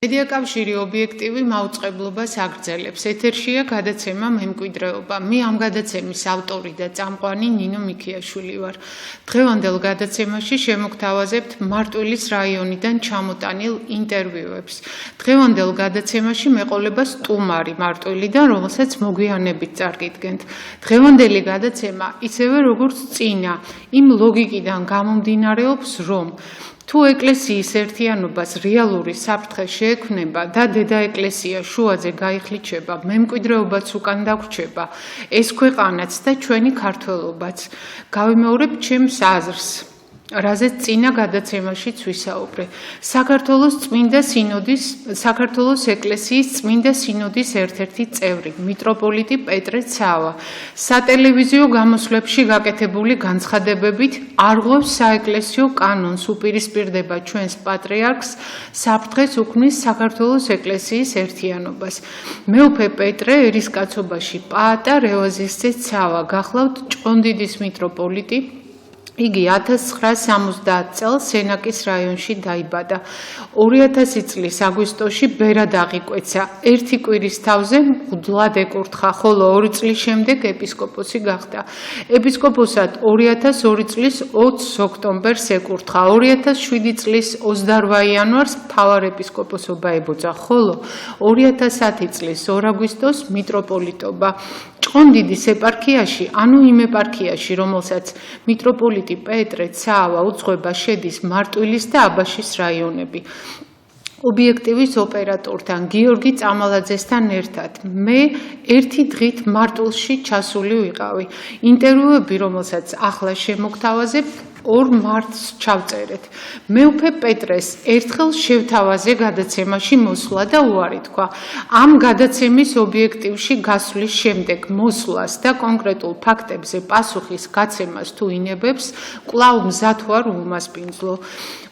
მედიაკავშირი ობიექტივი მაუწყებლობას აგრძელებს. ეთერშია გადაცემა მემკვიდრეობა. მე ამ გადაცემის ავტორი და წამყვანი ნინო მიქიაშვილი ვარ. დღევანდელ გადაცემაში შემოგთავაზებთ მარტვილის რაიონიდან ჩამოტანილ ინტერვიუებს. დღევანდელ გადაცემაში მეყოლება სტუმარი მარტვილიდან, რომელსაც მოგვიანებით წარგიდგენთ. დღევანდელი გადაცემა ისევე როგორც წინა, იმ ლოგიკიდან გამომდინარეობს, რომ თუ ეკლესიის ერთიანობას რეალური საფრთხე შეექმნება და დედა ეკლესია შუაზე გაიხლიჩება, მემკვიდრეობაც უკან დაგვრჩება, ეს ქვეყანაც და ჩვენი ქართველობაც. გავიმეორებ ჩემს აზრს, რაზეც წინა გადაცემაშიც ვისაუბრე. საქართველოს ეკლესიის წმინდა სინოდის ერთ-ერთი წევრი, მიტროპოლიტი პეტრე ცავა, სატელევიზიო გამოსვლებში გაკეთებული განცხადებებით არღვევს საეკლესიო კანონს, უპირისპირდება ჩვენს პატრიარქს, საფრთხეს უქმნის საქართველოს ეკლესიის ერთიანობას. მეუფე პეტრე ერისკაცობაში პაატა რევაზისძე ცავა, გახლავთ ჭყონდიდის მიტროპოლიტი. იგი 1970 წელს სენაკის რაიონში დაიბადა. 2000 წლის აგვისტოში ბერად აღიკვეცა. ერთი კვირის თავზე მღვდლად ეკურთხა, ხოლო 2 წლის შემდეგ ეპისკოპოსი გახდა. ეპისკოპოსად 2002 წლის 20 ოქტომბერს ეკურთხა. 2007 წლის 28 იანვარს მთავარეპისკოპოსობა ებოძა, ხოლო 2010 წლის 2 აგვისტოს მიტროპოლიტობა. ჭყონდიდის ეპარქიაში, ანუ იმ ეპარქიაში, რომელსაც მიტროპოლიტი პეტრე ცავა უძღვება, შედის მარტვილის და აბაშის რაიონები. ობიექტივის ოპერატორთან გიორგი წამალაძესთან ერთად მე ერთი დღით მარტვილში ჩასული ვიყავი. ინტერვიუები, რომელსაც ახლა შემოგთავაზებ, 2 მარტს ჩავწერეთ. მეუფე პეტრეს ერთხელ შევთავაზე გადაცემაში მოსვლა და უარი თქვა. ამ გადაცემის ობიექტივში გასვლის შემდეგ მოსვლას და კონკრეტულ ფაქტებზე პასუხის გაცემას თუ ინებებს, კვლავ მზად ვარ უმასპინძლო.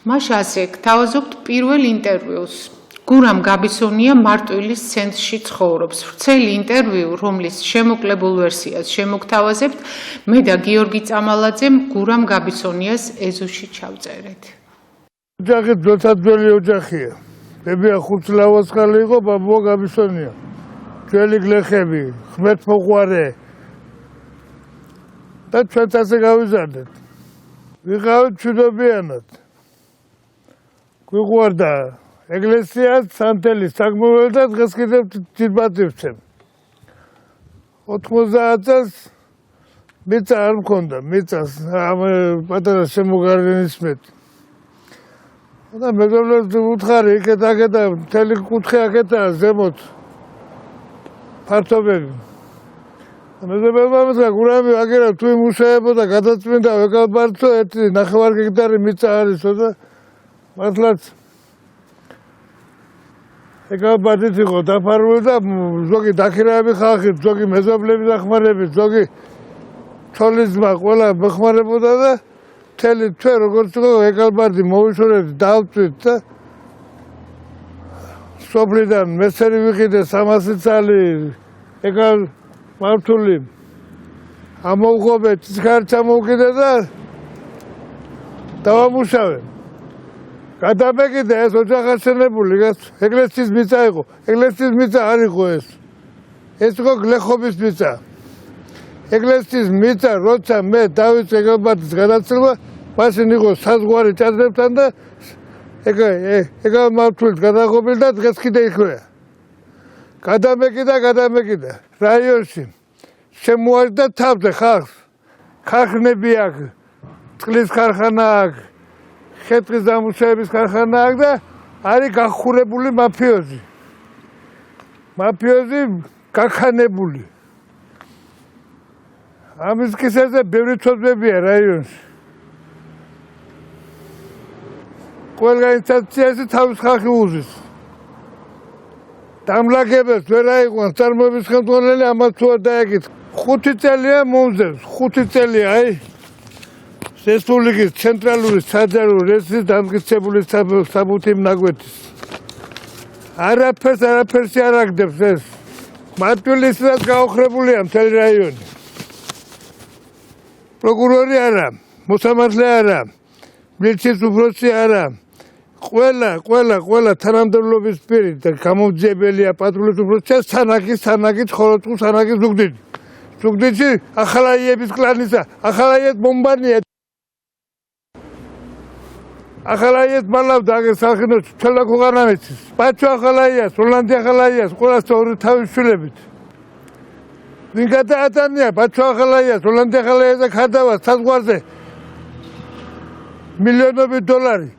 მაშ ასე გთავაზობთ პირველ ინტერვიუს. გურამ გაბისონია მარტვილის ცენტრში ცხოვრობს. ვრცელი ინტერვიუ, რომლის შემოკლებულ ვერსიას შემოგთავაზებთ, მე და გიორგი წამალაძემ გურამ გაბისონიას ეზოში ჩავწერეთ. ოჯახი ძველი ოჯახია. ბებია ხუთლავასხალი იყო, ბაბუა გაბისონია. ძველი გლეხები, ღმერთმოყვარე. და ჩვენც ასე გავიზარდეთ. ვიყავით მშვიდობიანად. გვიყვარდა ეკლესიას, სანთელი, საგმოველი და დღეს კიდევ თირბატი ვცემ. 90 წელს მიწა არ მქონდა, მიწას ამ პატარა შემოგარდნის მეტი. და მეგობრებს უთხარი იქეთ-აქეთ, მთელი კუთხე აქეთაა ზემოთ ფართობები. მეზობელმა მითხრა, გურამი აგერა თუ იმუშაებოდა, გადაწმინდა ეკალბარცო, 1.5 ჰექტარი მიწა არისო და მართლაც ეკალბარდით იყო დაფარული და ზოგი დაქირავები ხალხი, ზოგი მეზობლები დახმარებით, ზოგი თოლის ძმა ყველა მეხმარებოდა და მთელი თვე როგორც იყო ეკალბარდი მოვიშორეთ, დავწვით და სოფლიდან მესერი ვიყიდე 300 წალი ეკალ მართული ამოვღობეთ, ციხარით ამოვკიდე და დავამუშავე. გადამეკიდე ეს ოჯახაშენებული, ეკლესიის მიწა იყო. ეკლესიის მიწა არ იყო ეს. ეს იყო გლეხობის მიწა. ეკლესიის მიწა, როცა მე დავიწყე ეკალბარდის გადაცემა, მაშინ იყო საზღვარი ჭადრებთან და ეკალმართულით გადაღობილი და დღეს კიდე იქვეა. გადამეკიდა რაიონში. შემოაჭდა თავზე ხალხს. ქარხნები აქვს, წყლის ქარხანა აქვს. ხე-ტყის დამუშავების ქარხანა აქვს და არის გახურებული მაფიოზი. მაფიოზი გაქანებული. ამის კისერზე ბევრი ცოდვებია რაიონში. ყველა ინსტანციაში თავის ხალხი უზის. დამლაგებელს ვერ აიყვანს წარმოების ხელმძღვანელი, ამას თუ არ დაეკითხა. 5 წელია მომზევს, 5 წელია, აი. რესპუბლიკის ცენტრალური საჯარო რესტრის დამტკიცებული საბუთი მნაკვეთის. არაფერს არ აგდებს ეს. მარტვილისას გაოხრებულია მთელი რაიონი. პროკურორი არა, მოსამართლე არა, მილიციის უფროსი არა, ყველა თანამდებობის პირი და გამოძიებელია პატრულის უფროსის სანაკის ხოროწყუ სანაკის ზუგდიდში ახალაიების კლანისა ახალაიეთ მომბანია ახალაიეთ მალავდა აგერ სახინოს თელა ქუღანამეცის ბაჩო ახალაიას როლანდი ახალაიას ყველას ორი თავის შვილებით ვინ გადაატანია ბაჩო ახალაიას როლანდი ახალაიასა ხარდავა საზღვარზე მილიონობით დოლარი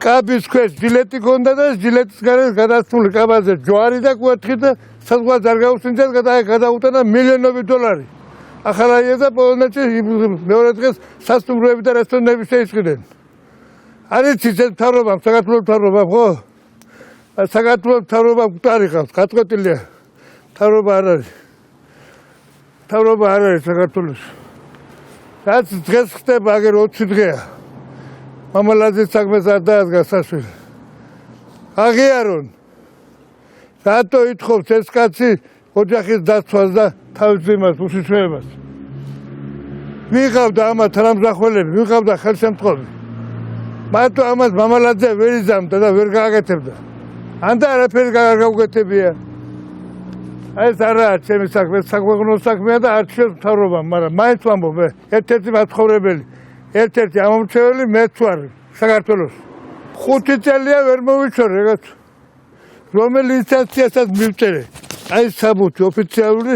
კაბის ქვეშ ჟილეტი ქონდა და ჟილეტის გარეთ გადასული კაბაზე ჯვარი და კვერთხი და საზღვარზე არ გაუსინჯეს გადაუტანა მილიონობით დოლარი ახალაიასა პოლონეთში მეორე დღეს სასტუმროები და რესტორნები შეისყიდნენ არის ის მთავრობამ საქართველოს მთავრობამ ხო საქართველოს მთავრობამ მკვდარი ყავს გაწყვეტილია მთავრობა არ არის საქართველოს რაც დღეს ხდება აგერ 20 დღეა მამალაძის საქმეს არ დაადგა საშვილი აღიარონ რატო ითხოვს ეს კაცი ოჯახის დაცვას და თავის იმას უშიშროებას ვიღავდა ამათ თანამსახველები ვიღავდა ხელშემწყობი მარტო ამას მამალაძე ვერ იზამდა და ვერ გააკეთებდა ანდა არაფერი არ გაუკეთებია აი ეს არაა ჩემი საქმე საქვეყნო საქმეა და არ შეძლო მთავრობამ მაგრამ მაინც ვამბობ ერთ-ერთი მაცხოვრებელი ერთ-ერთი ამომრჩეველი მეც ვარ საქართველოს 5 წელია ვერ მოვიცორე რაღაც რომელი ინსტანციასაც მივწერე აი საბუთი ოფიციალური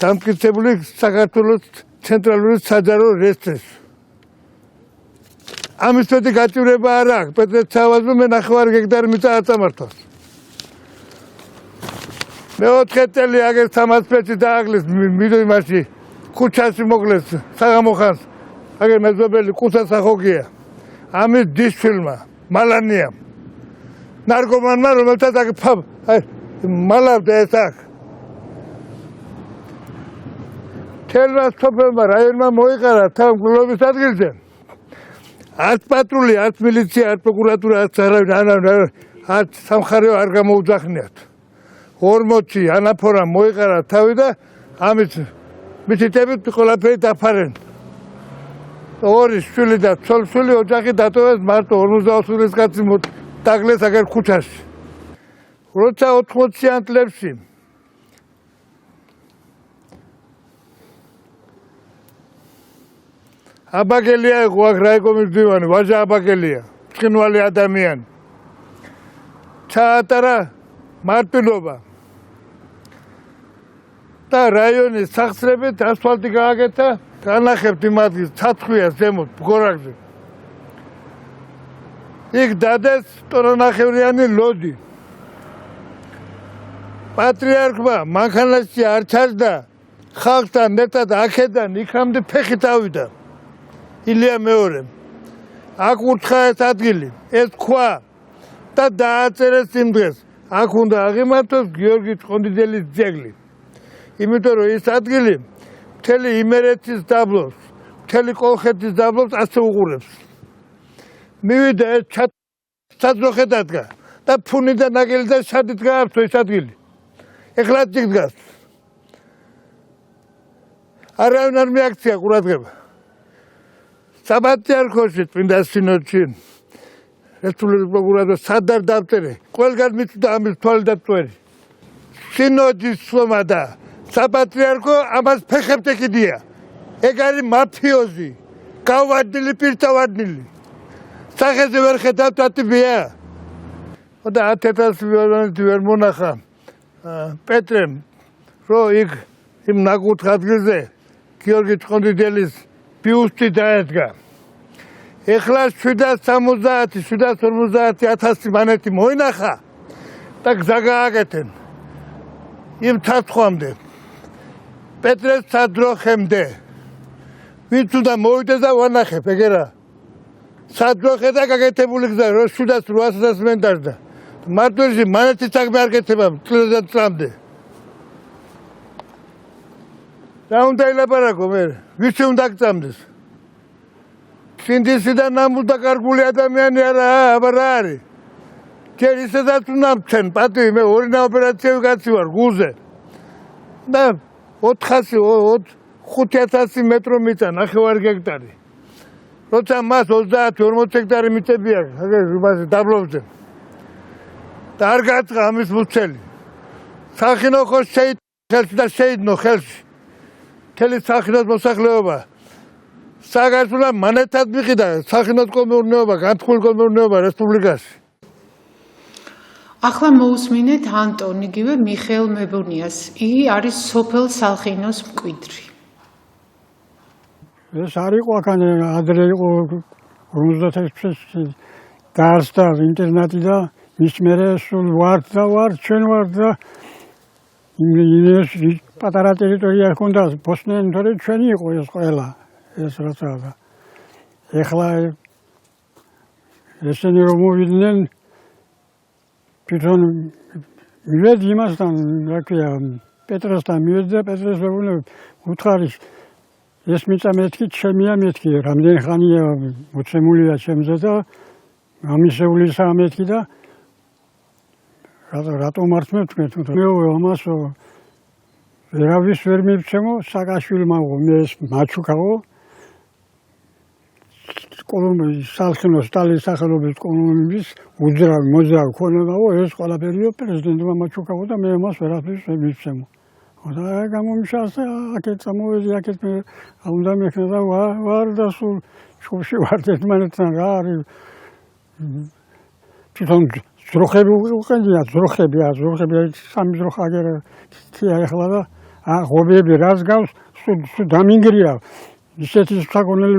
დამტკიცებული საქართველოს ცენტრალური საჯარო რეესტრში ამის მეტი გაჭირება არ აქვს პეტრეცავაზმა მე 9 ჰექტარი მიწა არ წამართავს მეოთხე წელი აგერ სამასპეცი დააგლეს მიდოიმაში ქუჩაში მოკლეს საღამოხანს აგერ მეზობელი კუსასახოგია ამის დისფილმა მალანიამ ნარკომანმა რომელთაც აგ მალავდა ეს აქ თელმა სოფელმა რაიონმა მოიყარა თან გლობის ადგილზე არც პატრული, არც მილიცია, არც პროკურატურა, არც არავინ, არც სამხარეო არ გამოუძახნიათ. 40 ანაფორა მოიყარა თავი და ამით მითითებით ყველაფერი დაფარენ. ორი შვილი და ცოლ-შვილი ოჯახი დატოვეს მარტო 42 წლის კაცი დაგლეს აგერ ქუჩაში. როცა 80-იან წლებში აბაგელია იყო აქ რაიკომის მდივანი, ვაჟა აბაგელია, ცხინვალი ადამიანი. ჩაატარა მარტვილობა. და რაიონის სახსრებით ასფალტი გააკეთა, განახებთ იმ ადგილს ცაცხვია ზემოთ ბგორაგზე. იქ დადეს ტონანახევრიანი ლოდი. პატრიარქმა მანქანაში არ ჩაჯდა, ხალხთან ერთად აქედან იქამდე ფეხით ავიდა. ილია მეორემ. აქ ურთხა ეს ადგილი, ეს ქვა და დააწერეს იმ დღეს. აქ უნდა აღიმართოს გიორგი ჭყონდიდელის ძეგლი. იმიტომ რომ ეს ადგილი მთელი იმერეთის დაბლობს, მთელი კოლხეთის დაბლობს ასე უყურებს. მივიდა ეს საძროხე დადგა და ფუნი და ნაგელი და შადით გაართო ეს ადგილი. ეხლა იქ დგას. არავინ არ მიაქცია ყურადღება. საპატრიარქოში წმინდა სინოდში რესპუბლიკის პროკურატურა სადარ დავწერე. ყველგან მიწვდა ამის თვალი და წვერი. სინოდის სვომა და საპატრიარქო ამას ფეხებთ ეკიდია. ეგ არის მაფიოზი, გავარდნილი პირთავარდნილი. სახეზე ვერ ხედავთ ატიბია. და 1000 ლიონით ვერ მონახა პეტრემ, რომ იქ იმ ნაკურთხ ადგილზე გიორგი ჭყონდიდელის ბიუსტი დაედგა. ეხლა 750-750 მანეთი მოინახა და გზა გააკეთენ. იმ ცაცხვამდე. პეტრეს სადროხემდე. ვინც უნდა მოვიდეს და ვანახებ, ეგერა. სადროხე და გაკეთებული გზა, რომ 700-800 მენ დაждდა. მარტოში მანეთი საქმე არ გეთება წლამდე. რა უნდა ელაპარაკო მე? ვისი უნდა გწამდეს? სინდისიდან ნამუდა კარგული ადამიანი აბა რა არის? ჯერ ისედაც უნდა მცენ პატივი მე 2 ოპერაციები კაცი ვარ გულზე. და 500 მეტრო მიწა 9 ჰექტარი. როცა მას 30-40 ჰექტარი მიწები აქვს დაბლობზე და არ გაწყა ამის მუცელი სახინო ხო ხელში და შეიდნო ხელში მთელი სახინოს მოსახლეობა საგაზრდო მანეთად მიყიდა სახინოს კოლმეურნეობა განთქმული კოლმეურნეობა რესპუბლიკაში ახლა მოусმინეთ ანტონ იგივე მიხეილ მებუნიას იგი არის სოფელ სალხინოს მკვიდრი ეს არ იყო აქ ადრე იყო 56 წელს დაარსდა ინტერნატი და მის მერე სულ ვარ ჩვენ ვარ და ის პატარა ტერიტორია ჰქონდა ბოსნიენ თორე ჩვენი იყო ეს ყველა ეს რაცა და ეხლა ესენი რომ მოვიდნენ თვითონ მივედი იმასთან რა ქვია პეტროსთან მივედი და პეტროს უთხარის ეს მიწა მეთქი ჩემია მეთქი რამდენი ხანია მოცემულია ჩემზე და ამისეულისა მეთქი და რატომ მართმევ თქვენ მეუღლე ამასო ვერავის ვერ მივცემო საკაშვილმა მე ეს მაჩუკაო სალხინოს სტალინის სახელობის კოლონიის უძრავი მოძრავი ქონებაო ეს ყველაფერიო პრეზიდენტმა მაჩუკაო და მე ამას ვერაფერს ვერ მივცემო და გამომიშალე აქეთ წამოვედი აქეთ მე უნდა მექნა და ვარ და სულ შუბში ვარ ერთმანეთთან რა არის თვითონ ძროხები უყენია ძროხები სამი ძროხა აგერა თია ეხლა და ღობები რას გავს სულ დამინგრია ისეთი საგონელი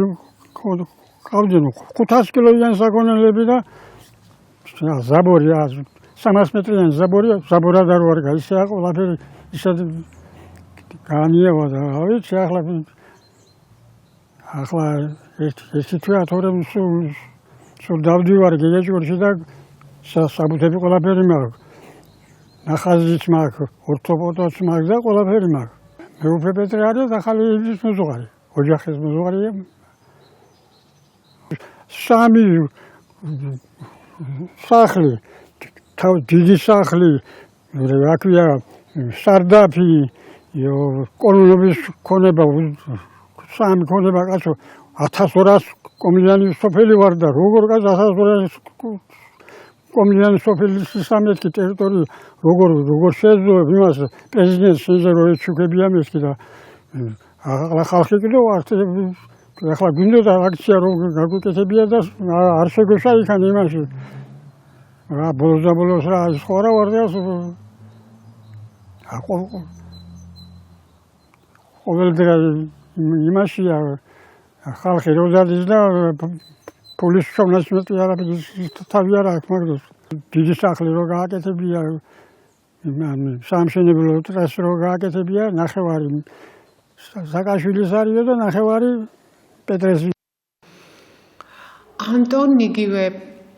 ყავდნენ 500 კილოიან საგონელები და ზაბორია 300 მეტრიანი ზაბორად არ ვარ გაისაა ყველაფერი ისეთ განიევა და რა ვიცი ახლა ერთი თვეა თორემ სულ დავდივარ გეგეჭკორში და საბუთები ყველაფერი მაქვს ნახაზიც მაქვს ორთოპოტოც მაქვს და ყველაფერი მაქვს მეუფე პეტრე არის ახალი ის მეზუღარი ოჯახის მეზუღარია სამი სახლი დიდი სახლი რა ქვია სარდაფი კოლონობის ქონება სამი ქონება კაცო 1200 კომლიანი სოფელი ვარ და როგორ კაც 1200 კომლიანი სოფელის სამეთქი ტერიტორია როგორ შეძლო იმას პრეზიდენტს შეიძლება რომ ეჩუქებია მეთქი და ახლა ხალხი კიდევ ახლა გვინდოდა აქცია რომ გაგუკეთებია და არ შეგვეშა იქან იმაში რა ბოლოს რა სხვა რა ვარ და ყოველდღე იმაშია ხალხი როზადის და პოლის შოვნას მეტი არაფერი თავი არ აქვს მაგდოს დიდი სახლი რო გააკეთებია სამშენებლო ტრასი რო გააკეთებია ნახევარი საკაშვილის არისო და ნახევარი პეტრეს ანტონ იგივე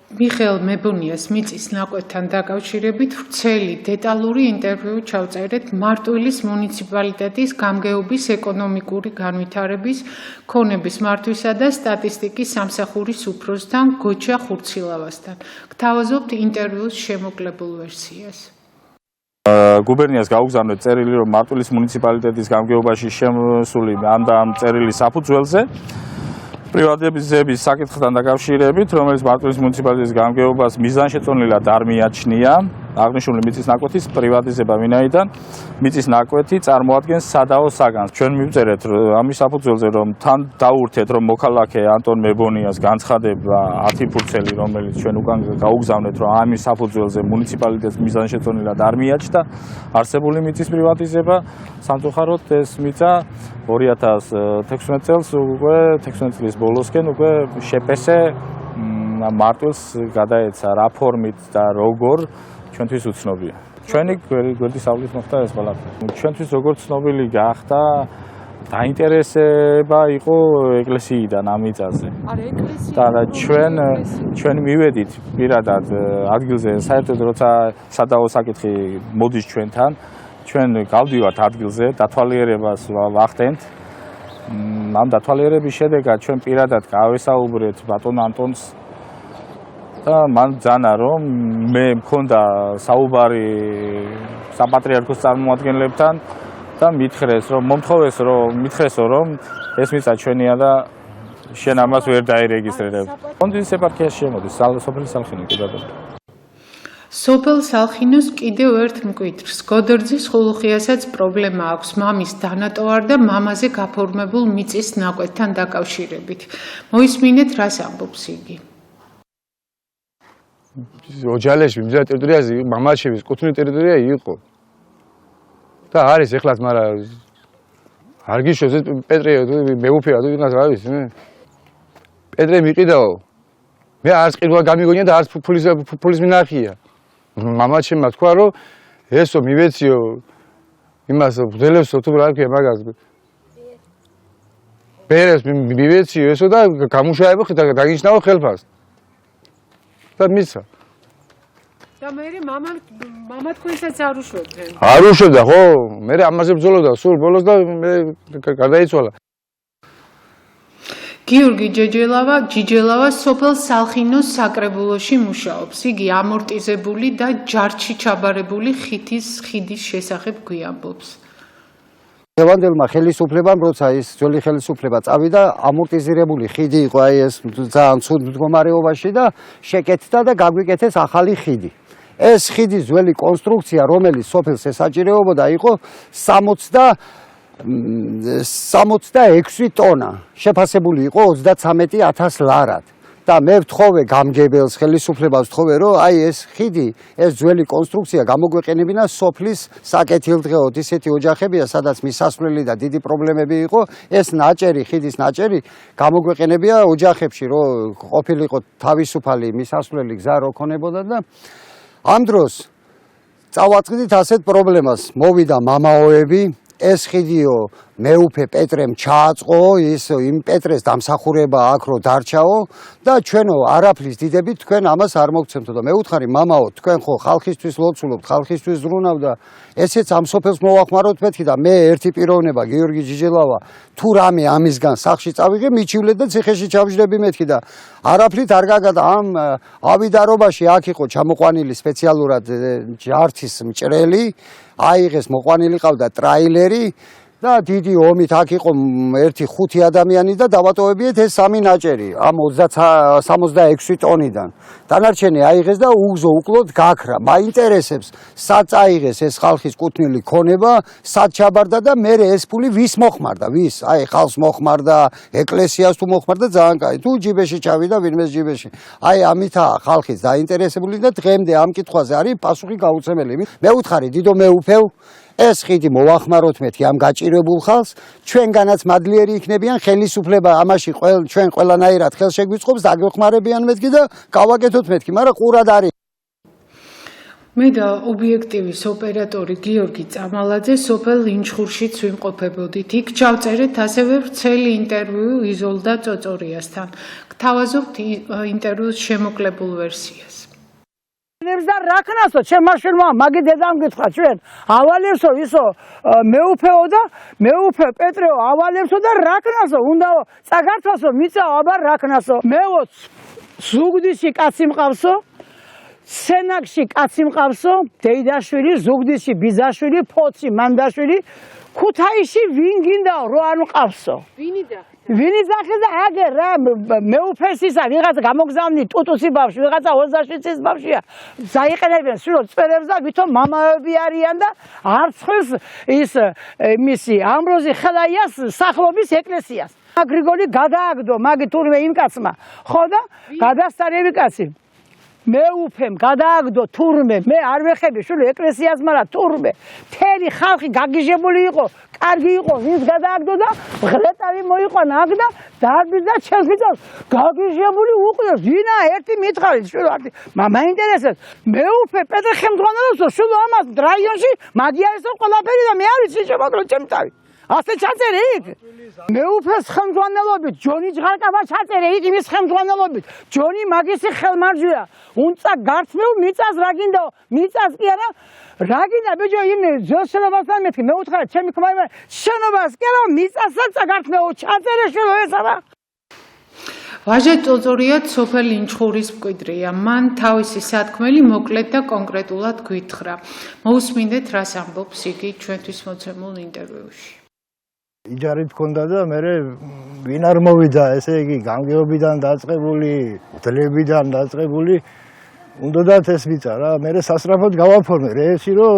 მიხეილ მებუნიას მიწის ნაკვეთთან დაკავშირებით ვრცელი დეტალური ინტერვიუ ჩავწერეთ მარტვილის მუნიციპალიტეტის გამგეობის ეკონომიკური განვითარების ქონების მართვისა და სტატისტიკის სამსახურის უფროსთან გოჩა ხურცილავასთან. გთავაზობთ ინტერვიუს შემოკლებულ ვერსიას. გუბერნიას გაუგზავნეთ წერილი, რომ მარტვილის მუნიციპალიტეტის გამგეობაში შემოსული ამ წერილის საფუძველზე პრივატიზების საკითხთან დაკავშირებით, რომელიც მარტვილის მუნიციპალიტეტის გამგეობას მიზანშეწონილად არ მიაჩნია, აღნიშნული მიწის ნაკვეთის პრივატიზება, ვინაიდან მიწის ნაკვეთი წარმოადგენს სადაო საგანს. ჩვენ მივწერეთ ამის საფუძველზე, რომ თან დაურთეთ, რომ მოქალაქე ანტონ მებუნიას განცხადება 10 ფურცელი, რომელიც ჩვენ უკან გაუგზავნეთ, რომ ამის საფუძველზე მუნიციპალიტეტს მიზანშეწონილად არ მიაჩნდა არსებული მიწის პრივატიზება. სამწუხაროდ ეს მიწა 2016 წელს უკვე 16 წლის ბოლოსკენ უკვე შეპესე მარტვილს გადაეცა რა ფორმით და როგორ ჩვენთვის უცნობია. ჩვენი გვერდისავლით მოხდა ეს ყველაფერი. ჩვენთვის როგორც ცნობილი გახდა დაინტერესება იყო ეკლესიიდან ამ მიწაზე. და ჩვენ მივედით პირადად ადგილზე, საერთოდ როცა სადაო საკითხი მოდის ჩვენთან, ჩვენ გავდივართ ადგილზე, დათვალიერებას ვახდენთ. ამ დათვალიერების შედეგად ჩვენ პირადად გავესაუბრეთ ბატონ ანტონს და მან ბრძანა, რომ მე მქონდა საუბარი საპატრიარქოს წარმომადგენლებთან და მითხრესო, რომ ეს მიწა ჩვენია და შენ ამას ვერ დაირეგისტრირებ. კონდინის ეპარქიაში შემოდის, სოფელი სალხინო კი ბატონო. სოფელ სალხინოს კიდევ ერთ მკვიდრს გოდერძის ხულუხიასაც პრობლემა აქვს მამის დანატოვარ და მამაზე გაფორმებულ მიწის ნაკვეთთან დაკავშირებით. მოისმინეთ, რას ამბობს იგი. ოჯალეში მზა ტერიტორიაზე მამაჩევის კუთვნილი ტერიტორია იყო. და არის ეხლაც, მაგრამ არ გიშოს ეს პეტრეა თუ მეუფეა თუ ვიღაც რა არის, პეტრე მიყიდაო. მე არც ყიდვა გამიგონია და არც ფულის მინარხია. მამაჩემმა თქვა რომ ესო მივეციო იმას ბრძელებსო თუ რა ქვია მაგას. ბერეს მივეციო ესო და გამუშავებო დაგიჩნაო ხელფას. და მისცა. და მე მამა თქვენსაც არ უშვებდნენ. არ უშვებდა ხო? მე ამაზე ბრძოლოდა სულ ბოლოს და მე გარდაიცვალა. გიორგი ჯიჯელავა სოფელ სალხინოს საკრებულოში მუშაობს. იგი ამორტიზებული და ჯარში ჩაბარებული ხიდის შესახებ გვიამბობს. ლევანდელმა ხელისუფლებამ როცა ის ძველი ხელისუფლება წავიდა, ამორტიზირებული ხიდი იყო აი ეს ძალიან ცუდ მდგომარეობაში და შეკეთდა და გაგვიკეთეს ახალი ხიდი. ეს ხიდის ძველი კონსტრუქცია, რომელიც სოფელს ესაჭირეობოდა, იყო 66 ტონა. შეფასებული იყო 33,000 ლარად. და მე ვთხოვე გამგებელს, ხელისუფლებას ვთხოვე, რომ აი ეს ხიდი, ეს ძველი კონსტრუქცია გამოგვეყენებინა სოფლის საკეთილდღეოდ. ისეთი ოჯახებია, სადაც მისასვლელი და დიდი პრობლემები იყო, ეს ნაჭერი, ხიდის ნაჭერი გამოგვეყენებია ოჯახებში, რომ ყოფილიყო თავისუფალი მისასვლელი გზა რო ქონებოდა და ამ დროს წავაწყდით ასეთ პრობლემას. მოვიდა მამაოები, ეს ხიდიო მეუფე პეტრემ ჩააწყო, იმ პეტრეს დამსახურება აქ რო დარჩაო და ჩვენო არაფლის დიდებით თქვენ ამას არ მოგცემთო და მე ვუთხარი მამაო, თქვენ ხო ხალხისთვის ლოცულობთ, ხალხისთვის ზრუნავ და ესეც ამ სოფელს მოვახმაროთ მეთქი და მე ერთი პიროვნება გიორგი ჯიჯელავა თუ რამე ამისგან სახში წავიღე, მიჩივლე და ციხეში ჩავჯდები მეთქი და არაფლით არ გაგადა ამ ავიდარობაში აქ იყო ჩამოყვანილი სპეციალურად ჯართის მჭრელი, აიღეს მოყვანილი ყავდა ტრაილერი და დიდი ომით აქ იყო ერთი 5 ადამიანი და დავატოვებიეთ ეს სამი ნაჭერი ამ 66 ტონიდან. დანარჩენი აიღეს და უგზო უკლოდ გაქრა. მაინტერესებს სად წაიღეს ეს ხალხის კუთვნილი ქონება, სად ჩაბარდა და მე ეს ფული ვის მოხმარდა, ვის? აი ხალხს მოხმარდა, ეკლესიას თუ მოხმარდა ძალიან კაი. თუ ჯიბეში ჩავიდა ვინმეს ჯიბეში. აი ამითაა ხალხის დაინტერესებული და დღემდე ამ კითხვაზე არის პასუხი გაუცემელი. მე ვუთხარი დიდო მეუფევ ეს ხიდი მოვახმაროთ მეთქი ამ გაჭირებულ ხალხს, ჩვენგანაც მადლიერი იქნებიან, ხელისუფლება ამაში ჩვენ ყველანაირად ხელს შეგვიწყობს, დაგვეხმარებიან მეთქი და გავაკეთოთ მეთქი, მაგრამ ყურად არის. მე და ობიექტივის ოპერატორი გიორგი წამალაძე სოფელ ლინჩხურშიც ვიმყოფებოდით. იქ ჩავწერეთ ასევე ვრცელი ინტერვიუ იზოლდა წოწორიასთან. გთავაზობთ ინტერვიუს შემოკლებულ ვერსიას. და რა ქნასო ჩემმა შვილმა მაგი დედამ გითხრა ჩვენ ავალებსო ისო მეუფეო და მეუფე პეტრეო ავალებსო და რა ქნასო უნდა წაგართვასო მიწაო აბა რა ქნასო მეო ზუგდისში კაცი მყავსო სენაკში კაცი მყავსო დეიდაშვილი ზუგდისში ბიზაშვილი ფოცი მანდაშვილი ქუთაისში ვინ გინდაო რო არ მყავსო ვინი ძახდა აგე რა მეუფესისა ვიღაცა გამოგზავნი ტუტუსი ბავშვი ვიღაცა 27 ბავშვია საიყენებენ სულ წვერებს და ვითომ მამაები არიან და არც ხილს ის მისი ამბროზი ხელაიას სახლობის ეკლესიას გრიგოლი გადააგდო მაგი თურმე იმ კაცმა ხო და გადასტარები კაცი მეუფემ გადააგდო თურმე მე არ ვეხები შული ეკლესიას მაგრამ თურმე მთელი ხალხი გაგიჟებული იყო კარგი იყო ვის გადააგდო და ღრეტავი მოიყვანა აქ და დარბიზდა ჩელფიცავს გაგიჟებული უყურებს ვინა ერთი მითხარი შულო არტი მაინტერესებს მეუფე პეტრე ხელმძღვანელობსო შულო ამას რაიონში მაგია ესო ყველაფერი და მე არ ვიცი შემოგრო ჩემი თავი ასე ჩაწერე იქ მეუფეს ხელმძღვანელობით ჯონი ჯღარკაბა ჩაწერე იქ იმის ხელმძღვანელობით ჯონი მაგისი ხელმარჯვეა უნცა გართმევ მიწას რა გინდაო მიწას კი არა რა გინდა ბიჭო იმ ძელშენობასთან მეთქი მე უთხარ ჩემი ქმარი შენობას კი არა მიწასაც გართმევ ჩაწერე შულო ეს არა ვაჟა წოწორია სოფელ ლინჩხურის მკვიდრია. მან თავისი სათქმელი მოკლედ და კონკრეტულად გვითხრა. მოусმინდეთ, რას ამბობს იგი ჩვენთვის მოცემულ ინტერვიუში. იჯარით ქონდა და მე ვინ არ მოვიდა, ესე იგი გამგეობიდან დაწყებული, დლებიდან დაწყებული, უნდათ ეს მიწა რა, მე სასწრაფოდ გავაფორმე, რეესი რომ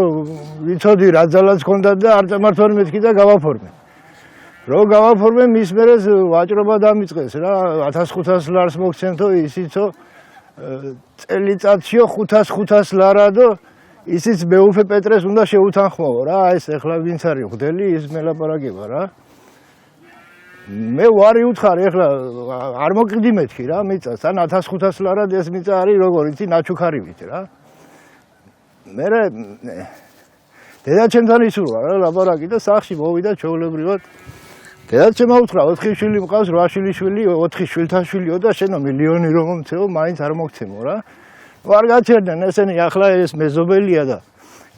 ვიცოდი რა ძალაც ქონდა და არ წამართვარ მეთქი და გავაფორმე. რო გავაფორმე მის მერე ვაჭრობა დამიწყეს რა, 1500 ლარს მოგცემთო ისიცო წელიწადშიო 500 ლარადო ისიც მეუფე პეტრეს უნდა შეუთანხმოო რა, ეს ეხლა ვინც არის ხდელი, ის მელაპარაკება რა. მე ვარი უთხარი ეხლა არ მოკიდი მეთქი რა მიწას, თან 1500 ლარად ეს მიწა არის როგორ იცი ნაჩუქარივით რა. მე დედაჩემთან ისურვა რა ლაპარაკი და სახში მოვიდა ჩვეულებრივად. დედაჩემ უთხრა 4 შვილი მყავს, 8 შვილიშვილი, 4 შვილთან შვილიო და შენო მილიონი რომ მომცეო, მაინც არ მოგცემო რა. არ გაჩერდნენ ესენი ახლა ეს მეზობელია და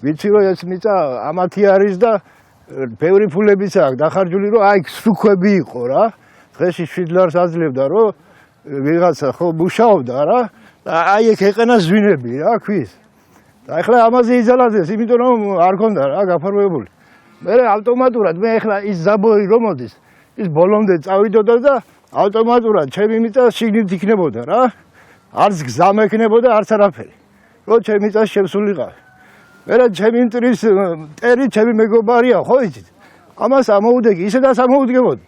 ვიცი რომ ეს მიწა ამათი არის და ბევრი ფულებიც აქვს დახარჯული რომ აი სუქვები იყო რა. დღეში 7 ლარს აძლევდა რომ ვიღაცა ხო მუშაობდა რა და აი ეგ ეყენა ზვინები რა ქვის. და ახლა ამაზე იზალაძეს, იმიტომ რომ არ ქონდა რა გაფორმებული. მე ავტომატურად მე ახლა ის ზაბოი რომ მოდის, ის ბოლომდე წავიდოდა და ავტომატურად ჩემი მიწა შიგნით იქნებოდა რა. არც გზა მექნებოდა, არც არაფერი. რო ჩემი მიწა შემსულიყავ. მე ჩემი მტრის მტერი ჩემი მეგობარია, ხო იცით? ამას ამოუდეგი, ისედაც ამოუდგებოდი.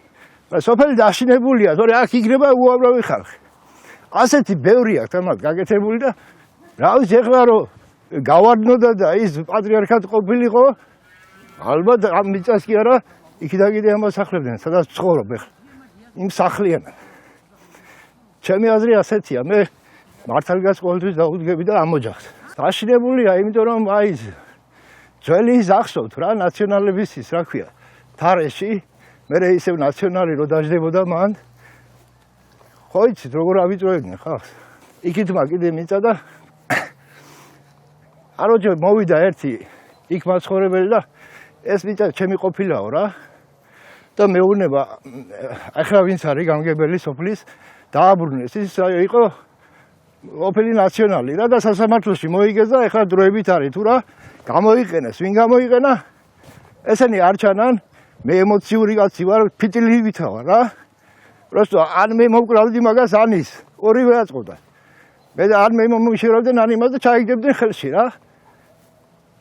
სოფელი დაშინებულია, თორე აქ იქნება უამრავი ხალხი. ასეთი ბევრი აქვს თამარ გაკეთებული და რა ვიცი ეხლა რომ გავარდნოდა და ის პატრიარქად ყოფილიყო, ალბათ ამ მიწას კი არა, იქიდან კიდე ამასახლებდნენ, სადაც ცხოვრობ ეხლა. იმ სახლიანად. ჩემი აზრი ასეთია, მე მართალგას ყოველთვის დაუდგები და ამოჯახს. დაშინებულია, იმიტომ რომ აი ძველი ის ახსოვთ რა, ნაციონალებისთვის, რა ქვია, თარეში, მე ისევ ნაციონალი რო დაждდებოდა მან. ხო იცით, როგორ ავიწროებდნენ ხალხს. იქითმა კიდე მიწა და აროჯერ მოვიდა ერთი იქ მაცხოვრებელი და ეს მიწა ჩემი ყოფილაო რა. და მეუბნება, ახლა ვინც არის გამგებელი სოფლის, დააბრუნეს, ის იყო ყოფილი ნაციონალი რა და სასამართლოში მოიგეს და ეხლა დროებით არის თუ რა გამოიყენეს, ვინ გამოიყენა? ესენი არ ჩანან, მე ემოციური კაცი ვარ, ფიტილივითა ვარ რა. просто ან მე მოვკრავდი მაგას ანის, ორივე აწყობდა. მე ან მე მომიშერავდნენ ან იმას და ჩაიგდებდნენ ხელში რა.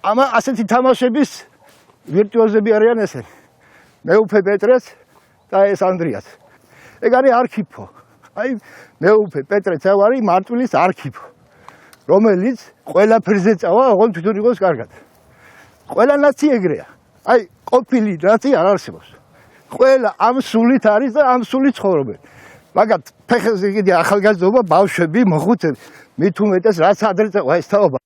ამა ასეთი თამაშების ვირტუოზები არიან ესენი. მეუფე პეტრეს და ეს ანდრიას. ეგ არის არქიფო. აი მეუფე პეტრე ცევარი მარტვილის არქიფო, რომელიც ყველაფერზე წავა, ოღონდ თვითონ იყოს კარგად. ყველა ნაცი ეგრეა. აი ყოფილი ნაცი არ არსებობს. ყველა ამ სულით არის და ამ სულით ცხოვრობენ. მაგათ ფეხზე კიდე ახალგაზრდობა, ბავშვები, მოხუცები, მით უმეტეს რაც ადრე წავა ეს თაობა.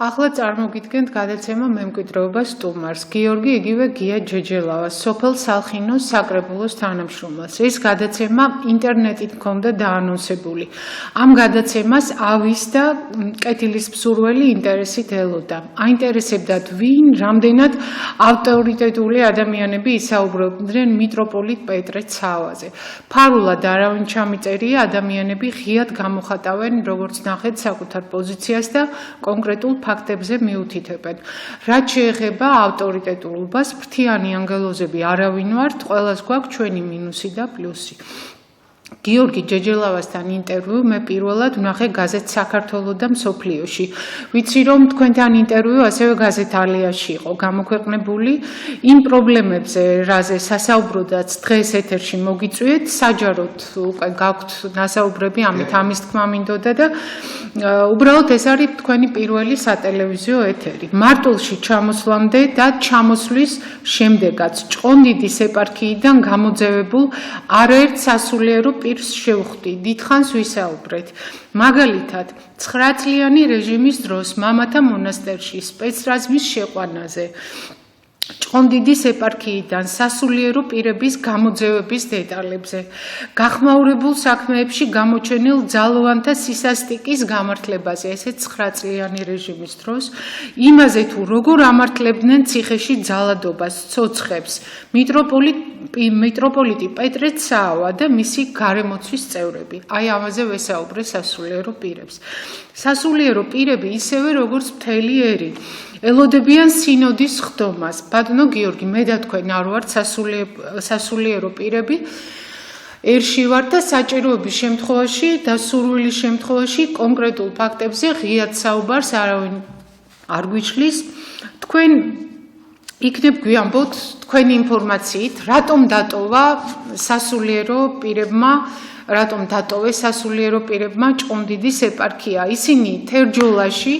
ახლა წარმოგიდგენთ გადაცემა მემკვიდრეობა სტუმარს, გიორგი იგივე გია ჯეჯელავას, სოფელ სალხინოს საკრებულოს თანამშრომელს. ეს გადაცემა ინტერნეტით ჰქონდა დაანონსებული. ამ გადაცემას ავის და კეთილის მსურველი ინტერესით ელოდა. აინტერესებდათ ვინ, რამდენად ავტორიტეტული ადამიანები ისაუბრებდნენ მიტროპოლიტ პეტრე ცავაზე. ფარულად არავინ ჩამიწერია, ადამიანები ღიად გამოხატავენ, როგორც ნახეთ, საკუთარ პოზიციას და კონკრეტულ ფაქტებზე მიუთითებენ. რაც შეეხება ავტორიტეტულობას, ფრთიანი ანგელოზები არავინ ვართ, ყველას გვაქვს ჩვენი მინუსი და პლუსი. გიორგი ჯეჯელავასთან ინტერვიუ მე პირველად ვნახე გაზეთ საქართველო და მსოფლიოში. ვიცი რომ თქვენთან ინტერვიუ ასევე გაზეთ ალიაში იყო გამოქვეყნებული. იმ პრობლემებზე, რაზე სასაუბროდაც დღეს ეთერში მოგიწვიეთ, საჯაროდ უკვე გაქვთ ნასაუბრები, ამის თქმა მინდოდა და უბრალოდ ეს არის თქვენი პირველი სატელევიზიო ეთერი. მარტვილში ჩამოსვლამდე და ჩამოსვლის შემდეგაც ჭყონდიდის ეპარქიიდან გამოძევებულ არაერთ სასულიერო პირს შევხვდი, დიდხანს ვისაუბრეთ. მაგალითად, 9 წლიანი რეჟიმის დროს მამათა მონასტერში სპეცრაზმის შეყვანაზე, ჭყონდიდის ეპარქიიდან სასულიერო პირების გამოძევების დეტალებზე, გახმაურებულ საქმეებში გამოჩენილ ძალოვანთა სისასტიკის გამართლებაზე, ესე 9 წლიანი რეჟიმის დროს, იმაზე თუ როგორ ამართლებდნენ ციხეში ძალადობას, ცოცხებს, მიტროპოლიტ მიტროპოლიტი პეტრე ცაავა და მისი გარემოცვის წევრები. აი ამაზე ვესაუბრე სასულიერო პირებს. სასულიერო პირები ისევე როგორც მთელი ერი ელოდებიან სინოდის ხდომას. ბატონო გიორგი, მე და თქვენ არ ვართ სასულიერო პირები. ერში ვარ და საჭიროების შემთხვევაში და სურვილის შემთხვევაში კონკრეტულ ფაქტებზე ღიად საუბარს არავინ არ გვიშლის. თქვენ იქნებ გვიამბოთ თქვენი ინფორმაციით, რატომ დატოვა სასულიერო პირებმა, რატომ დატოვეს სასულიერო პირებმა ჭყონდიდის ეპარქია. ისინი თერჯოლაში,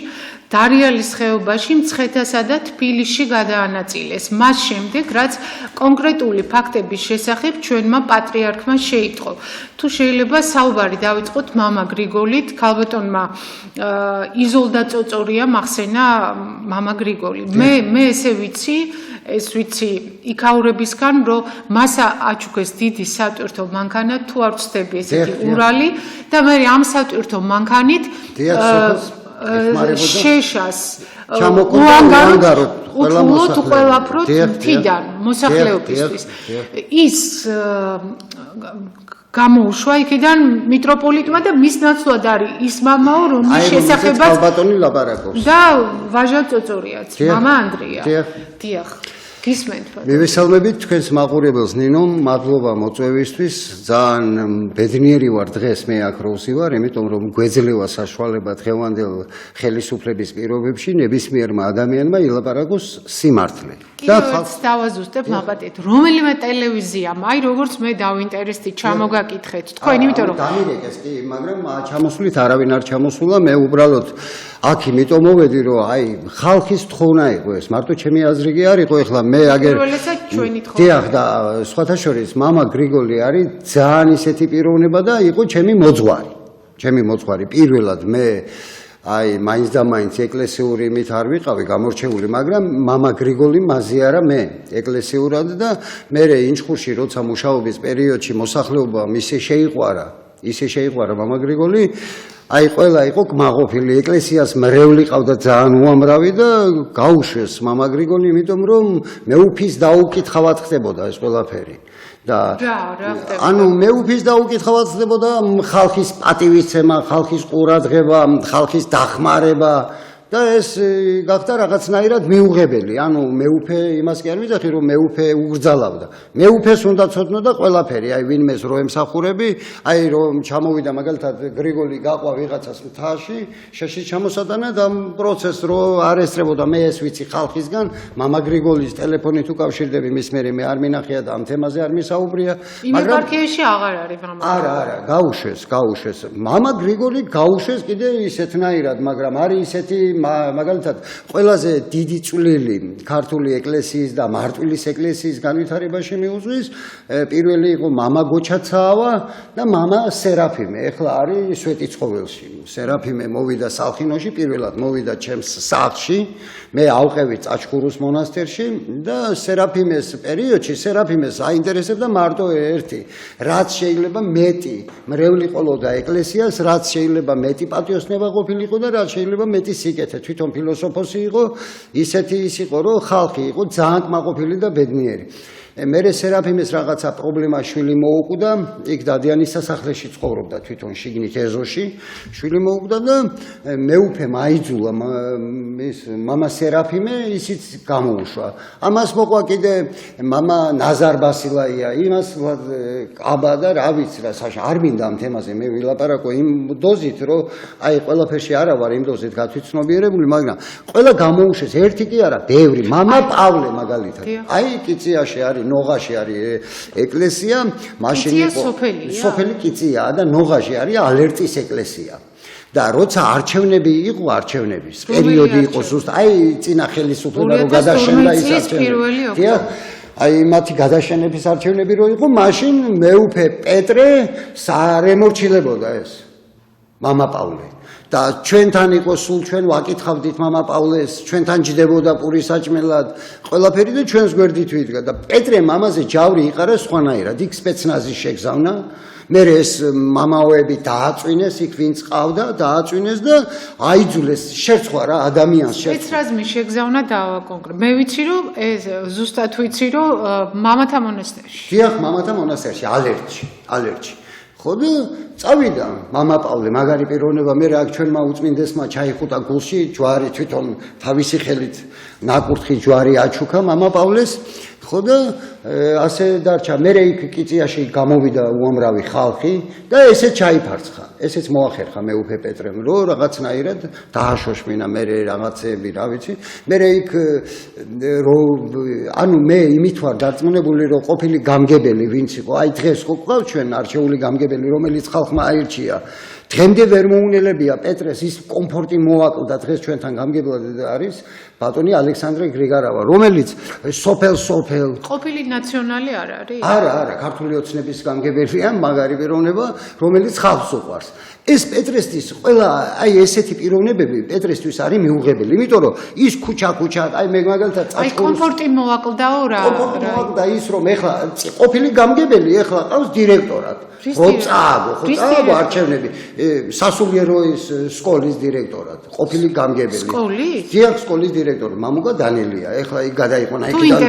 დარიალის ხეობაში, მცხეთასა და თბილისში გადაანაწილეს. მას შემდეგ, რაც კონკრეტული ფაქტების შესახებ ჩვენმა პატრიარქმა შეიტყო. თუ შეიძლება საუბარი დავიწყოთ მამა გრიგოლით, ქალბატონმა იზოლდა წოწორია მახსენა მამა გრიგოლი. მე ესე ვიცი, იქაურებისგან, რომ მას აჩუქეს დიდი სატვირთო მანქანა, თუ არ ვცდები ესეთი ურალი და მე ამ სატვირთო მანქანით შეშას უანგაროთ უყოლოდ ყველაფროთ მთიდან მოსახლეობისთვის. ის გამოუშვა იქიდან მიტროპოლიტმა და მის ნაცვლად არის ის მამაო, რომლის შესახებაც ბატონი ლაპარაკობს. და ვაჟა წოწორიაც, მამა ანდრია. დიახ. გისმენთ. მივესალმებით თქვენს მაყურებელს ნინო, მადლობა მოწვევისთვის. ძალიან ბედნიერი ვარ დღეს მე აქ როსი ვარ, იმიტომ რომ გვეძლევა საშუალება დღევანდელ ხელისუფლების პირობებში ნებისმიერმა ადამიანმა ილაპარაკოს სიმართლე. კიდევაც დავაზუსტებ მაპატეთ, რომელიმე ტელევიზიამ, აი როგორც მე დავინტერესდი, ჩამოგაკითხეთ თქვენ, იმიტომ რომ დამირეკეს კი, მაგრამ ჩამოსვლით არავინ არ ჩამოსულა, მე უბრალოდ აქ იმიტომ მოვედი, რომ აი ხალხის თხოვნა იყო ეს, მარტო ჩემი აზრი კი არ იყო, ეხლა მე აგერ დიახ და სხვათა შორის მამა გრიგოლი არის ძალიან ისეთი პიროვნება და იყო ჩემი მოძღვარი. პირველად მე აი მაინც და მაინც ეკლესიური იმით არ ვიყავი გამორჩეული, მაგრამ მამა გრიგოლი მაზიარა მე ეკლესიურად და მე ინჩხურში როცა მუშაობის პერიოდში მოსახლეობა ისე შეიყვარა მამა გრიგოლი, აი ყველა იყო კმაყოფილი, ეკლესიას მრევლი ყავდა ძალიან უამრავი და გაუშვეს მამა გრიგოლი, იმიტომ რომ მეუფის დაუკითხავად ხდებოდა ეს ყველაფერი. და ანუ მეუფის დაუკითხავად ხდებოდა ხალხის პატივისცემა, ხალხის ყურადღება, ხალხის დახმარება და ეს გახდა რაღაცნაირად მიუღებელი. ანუ მეუფე იმას კი არ ვიძახი, რომ მეუფე უგრძალავდა. მეუფეს უნდა ცოდნოდა ყველაფერი, აი ვინმეს რო ემსახურები, აი რომ ჩამოვიდა მაგალითად გრიგოლი გაყვა ვიღაცას მთაში, შეშის ჩამოსატანა და პროცესს რო არ ესწრებოდა, მე ეს ვიცი ხალხისგან, მამა გრიგოლის ტელეფონით უკავშირდები, მის მერე მე არ მინახია და ამ თემაზე არ მისაუბრია, მაგრამ ეპარქიაში აღარ არის მამა. არა, გაუშვეს. მამა გრიგოლი გაუშვეს კიდე ისეთნაირად, მაგრამ არის ისეთი მაგალითად ყველაზე დიდი წვლილი ქართული ეკლესიის და მარტვილის ეკლესიის განვითარებაში მიუძღვის პირველი იყო მამა გოჩაცაავა და მამა სერაფიმე. ეხლა არის სვეტიცხოველში. სერაფიმე მოვიდა სალხინოში, პირველად მოვიდა ჩემს სახლში, მე ავყევი წაჩქურუს მონასტერში და სერაფიმეს პერიოდში სერაფიმეს აინტერესებდა მარტო ერთი, რაც შეიძლება მეტი მრევლი ყოლოდა ეკლესიას, რაც შეიძლება მეტი პატიოსნება ყოფილიყო და რაც შეიძლება მეტი სიკეთე. თვითონ ფილოსოფოსი იყო, ისეთი ის იყო, რომ ხალხი იყო ძალიან კმაყოფილი და ბედნიერი. მერე სერაფიმეს რაღაცა პრობლემა შვილი მოუკვდა, იქ დადიანის სასახლეში ცხოვრობდა თვითონ შიგნით ეზოში, შვილი მოუკვდა და მეუფემ აიძულა მამა სერაფიმე, ისიც გამოუშვა. ამას მოყვა კიდე მამა ნაზარ ბასილაია, იმას აბა და რა ვიცი რა საშა, არ მინდა ამ თემაზე მე ვილაპარაკო იმ დოზით, რომ აი ყველაფერში არა ვარ იმ დოზით გათვითცნობიერებული, მაგრამ ყველა გამოუშვეს, ერთი კი არა, ბევრი, მამა პავლე მაგალითად. აი კიციაში არის ნოღაში არის ეკლესია, მაშინ იყო სოფელი კიწიაა და ნოღაში არის ალერტის ეკლესია. და როცა არჩევნები იყო, არჩევნების პერიოდი იყო ზუსტად, აი წინა ხელისუფლება რო გადაშენდა ის არჩევნები. აი მათი გადაშენების არჩევნები რო იყო, მაშინ მეუფე პეტრე სარემორჩილებოდა ეს მამა პავლე. და ჩვენთან იყო სულ ჩვენ ვაკითხავდით მამა პავლეს, ჩვენთან ჯდებოდა პური საჭმელად, ყველაფერი და ჩვენს გვერდით ვიდგა და პეტრე მამაზე ჯავრი იყარა სხვანაირად, იქ სპეცნაზი შეგზავნა, მე ეს მამაოები დააწვინეს, იქ ვინც ყავდა, დააწვინეს და აიძულეს შერცხვა რა ადამიანს შერცხვა. ეცრაზმი შეგზავნა დავა კონკრეტ. მე ვიცი რომ ეს ზუსტად ვიცი რომ მამათა მონასტერში. დიახ, მამათა მონასტერში, ალერტში. ხო და წავიდა მამა პავლე, მაგარი პიროვნება, მე რა ჩვენმა უწმინდესმა ჩაიხუტა გულში ჯვარი თვითონ თავისი ხელით ნაკურთხი ჯვარი აჩუქა მამა პავლეს. ხო და ასე დარჩა. მე იქ კიწიაში გამოვიდა უამრავი ხალხი და ესეც ჩაიფარცხა. ესეც მოახერხა მეუფე პეტრემ, რომ რაღაცნაირად დააშოშმინა მე რაღაცეები, რა ვიცი. მე იქ ანუ მე იმით ვარ დარწმუნებული, რომ ყოფილი გამგებელი ვინც იყო, აი დღეს ხო გვყავს ჩვენ არჩეული გამგებელი, რომელიც ხალხმა აირჩია. დღემდე ვერ მოუნელებია პეტრეს ის კომფორტი მოაკლდა დღეს ჩვენთან გამგებლად არის ბატონი ალექსანდრე გრიგარავა, რომელიც სოფელ ყოფილი ნაციონალი არ არის? არა, ქართული ოცნების გამგებელია, მაგარი პიროვნება, რომელიც ხალხს უყვარს. ეს პეტრესთვის ყველა აი ესეთი პიროვნებები პეტრესთვის არის მიუღებელი, იმიტომ რომ ის ქუჩა, აი მე მაგალითად აი კომფორტი მოაკლდაო რა. კომფორტი მოაკლდა ის რომ ეხლა ყოფილი გამგებელი ეხლა ყავს დირექტორად. რომ წააგო არჩევნები სასულიერო ის სკოლის დირექტორად, ყოფილი გამგებელი. სკოლის? დიახ, სკოლის დირექტორი, მამუკა დანელია. ეხლა იქ გადაიყვანა იქიდან.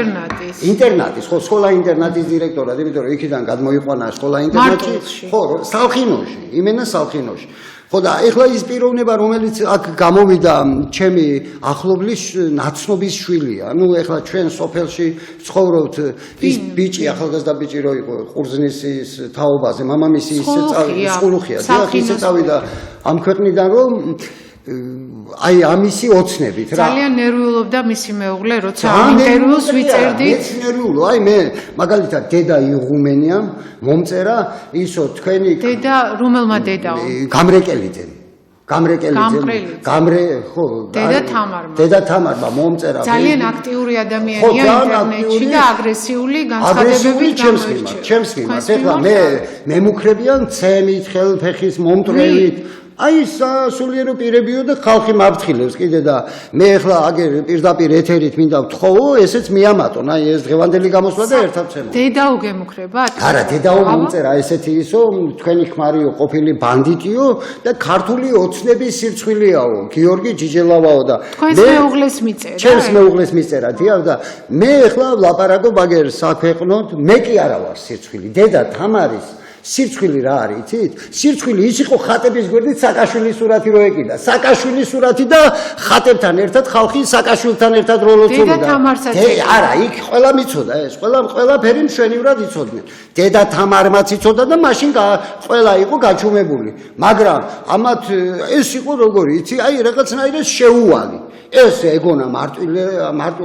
ინტერნატის, ხო, სკოლა ინტერნატის დირექტორად, იმიტომ რომ იქიდან გადმოიყვანა სკოლა ინტერნატში. ხო, სალხინოში, იმენა სალხინოში. ხო და ეხლა ის პიროვნება, რომელიც აქ გამოვიდა, ჩემი ახლობლის ნაცნობის შვილია. ნუ ეხლა ჩვენ სოფელში ცხოვრობთ, ის ბიჭი, ახალგაზრდა ბიჭი რო იყო, ყურძნის ის თაობაზე, მამამისი ისე სულუხია, დიახ, ისე წავიდა ამ ქვეყნიდან, რომ აი ამისი ოცნებით რა. ძალიან ნერვიულობდა მისი მეუღლე, როცა ინტერვიუს ვიწერდით. ნერვიულო, აი მე მაგალითად დედა იღუმენია, მომწერა ისო თქვენი დედა რომელმა დედაო? ხო, დედა თამარმა მომწერა. ძალიან აქტიური ადამიანია ინტერნეტში და აგრესიული განცხადებებით გამოირჩევა. ჩემს მიმართ, ეხლა მე მემუქრებიან ცემით, ხელფეხის მომტრევით. აი სასულიერო პირებიო და ხალხი მაფრთხილებს კიდე და მე ახლა აგერ პირდაპირ ეთერით მინდა ვთხოვო, ესეც მიამატონ, აი ეს დღევანდელი გამოსვლა და ერთად ვცემო. დედაო გემუქრებათ? არა, დედაო მომწერა ესეთი ისო, თქვენი ქმარიო ყოფილი ბანდიტიო და ქართული ოცნების სირცხვილიაო, გიორგი ჯიჯელავაო და თქვენს მეუღლეს მიწერა? ჩემს მეუღლეს მიწერა, დიახ და მე ახლა ვლაპარაკობ აგერ საქვეყნოდ, მე კი არა ვარ სირცხვილი, დედა თამარის სირცხვილი რა არის, იცით? სირცხვილი ის იყო ხატების გვერდით საკაშვილის სურათი რო ეკიდა. საკაშვილის სურათი და ხატებთან ერთად ხალხი საკაშვილთან ერთად რო ლოცულობდა. დედა თამარსაც არა, იქ ყველა მიცოდა ეს, ყველაფერი მშვენივრად იცოდნენ. დედა თამარმაც იცოდა და მაშინ ყველა იყო გაჩუმებული. მაგრამ ამათ ეს იყო როგორი, იცი? აი რაღაცნაირად შეუვალი. ეს ეგონა მარტვილ,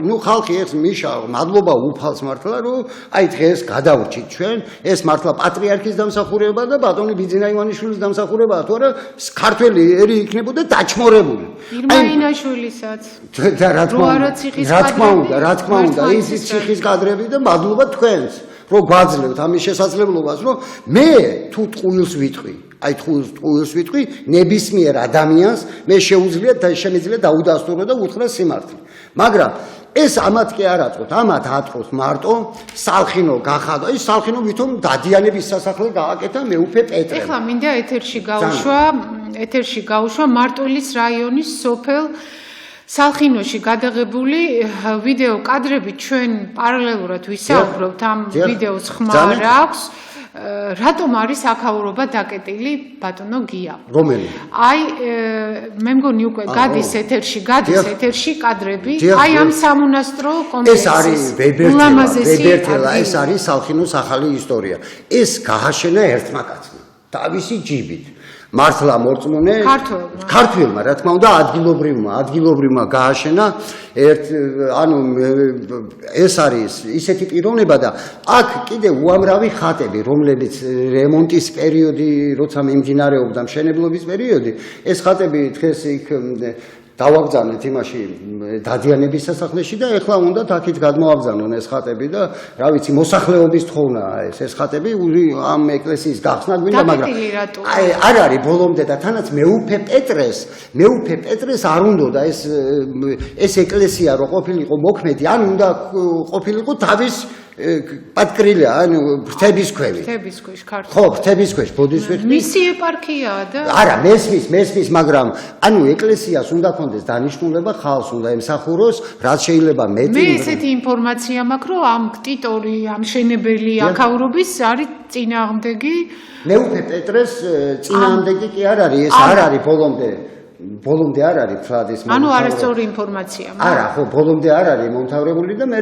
ნუ ხალხი ეს მიშა, მადლობა უფალს მართლა, რომ აი დღეს გადავრჩით ჩვენ, ეს მართლა პატრიარქის დამსახურება და ბატონი ბიძინა ივანიშვილის დამსახურებაა, თუ არა ქართველი ერი იქნებოდა დაჩმორებული. ირმაინაშვილისაც. და რა თქმა უნდა, ის ციხის კადრები და მადლობა თქვენს, რომ გვაძლევთ ამის შესაძლებლობას, რომ მე თუ ტყუილს ვიტყვი, აი ტყუილს ვიტყვი, ნებისმიერ ადამიანს მე შემიძლია დაუდასტურო და უთხრა სიმართლე. მაგრამ ეს ამათ კი არ აწყვეთ, ამათ აწყვეთ მარტო სალხინო გახადა. ის სალხინო ვითომ დადიანების სასახლე გააკეთა მეუფე პეტრემ. ეხლა მინდა ეთერში გაუშვა მარტვილის რაიონის სოფელ სალხინოში გადაღებული ვიდეო კადრები, ჩვენ პარალელურად ვისაუბრებთ ამ ვიდეოს ხმა აქვს. რატომ არის აქაურობა დაკეტილი ბატონო გია? რომელი? აი მე მგონი უკვე გადის ეთერში კადრები, აი ამ სამონასტრო კომპლექსის. ეს არის ვებერთელა, ეს არის სალხინოს ახალი ისტორია. ეს გააშენა ერთმა კაცმა, თავისი ჯიბით. მართლა მორწმუნე ქართველმა, რა თქმა უნდა, ადგილობრივმა გააშენა ანუ ეს არის ისეთი პიროვნება და აქ კიდე უამრავი ხატები, რომლებიც რემონტის პერიოდი, როცა მიმდინარეობდა მშენებლობის პერიოდი, ეს ხატები დღეს იქ დავაგზავნეთ იმაში დადიანების სასახლეში და ეხლა უნდათ აქეთ გადმოაგზავნონ ეს ხატები და რა ვიცი მოსახლეობის თხოვნაა ეს ხატები ამ ეკლესიის გახსნა გვინდა, მაგრამ არ არის ბოლომდე და თანაც მეუფე პეტრეს არ უნდოდა ეს ეკლესია რო ყოფილიყო მოქმედი, ან უნდა ყოფილიყო თავის პატკრილია, ანუ ფრთების ქვევით. ფრთების ქვეშ ქართული. ხო, ფრთების ქვეშ ბოდის ვიხდი. მისი ეპარქიაა და არა, მესმის, მაგრამ ანუ ეკლესიას უნდა ქონდეს დანიშნულება, ხალხს უნდა ემსახუროს, რაც შეიძლება მეტი. მე ესეთი ინფორმაცია მაქვს, რომ ამ ქტიტორი, ამ შენებელი აქაურობის არის წინააღმდეგი. მეუფე პეტრეს წინააღმდეგი კი არ არის, ეს არ არის ბოლომდე არ არის ფრადის ანუ არასწორი ინფორმაცია. არა, ხო, ბოლომდე არ არის მომთავრებული და მე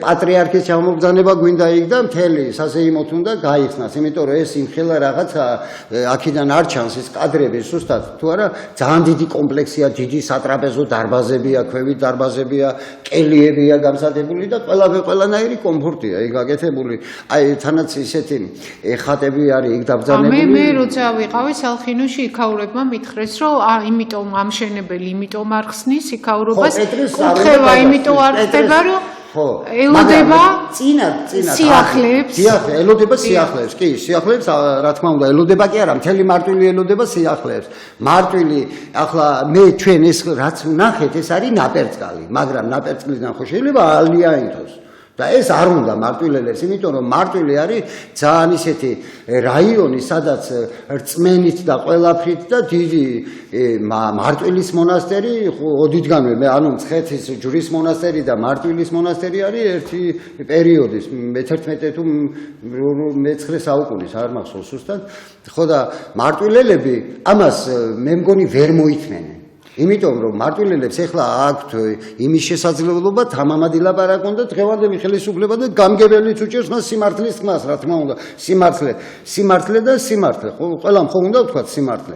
პატრიარქის ჩამოგზანება გვინდა იქ და მთელი სასეიმოთ უნდა გაიხსნას, იმიტომ რომ ეს იმხელა რაღაცა აქედან არ ჩანს ეს კადრები სუსტად, თუ არა, ძალიან დიდი კომპლექსია, დიდი სატრაპეზო დარბაზებია, ქვევით დარბაზებია, კელიებია გამზადებული და ყველანაირი კომფორტია იქ გაკეთებული. აი, თანაც ისეთი ხატები არის იქ დაბრძანებული. მე როცა ვიყავი სალხინოში, იქაურებმა მითხრეს, რომ იმიტომ ამშენებელი, იმიტომ არ ხსნის იქაურობას, კუთხევა იმიტომ არ ხდება, რომ ელოდება სიახლეებს. ელოდება სიახლეებს, კი, სიახლეებს, რა თქმა უნდა, ელოდება კი არა, მთელი მარტვილი ელოდება სიახლეებს. მარტვილი, ახლა მე ჩვენ ეს რაც ვნახეთ, ეს არის ნაპერწკალი, მაგრამ ნაპერწკლიდან ხო შეიძლება ალიაინთოს. და ეს არ უნდა მარტვილელებს, იმიტომ რომ მარტვილი არის ძალიან ისეთი რაიონი, სადაც რწმენით და ყველაფრით და დიდი მარტვილის მონასტერი, ოდითგანვე მე ანუ მცხეთის ჯვრის მონასტერი და მარტვილის მონასტერი არის ერთი პერიოდის, მე-11 თუ მე-9 საუკუნის, არ მახსოვს ზუსტად. ხო და მარტვილელები ამას მე მგონი ვერ მოითმენენ. იმიტომ რომ მარტვილელებს ახლა აქვთ იმის შესაძლებლობა თამამად ილაპარაკონ და დღევანდელი ხელისუფლება და გამგებელიც უჭერს მას სიმართლის თქმას, რა თქმა უნდა, სიმართლე და სიმართლე, ყველამ ხომ უნდა ვთქვათ სიმართლე.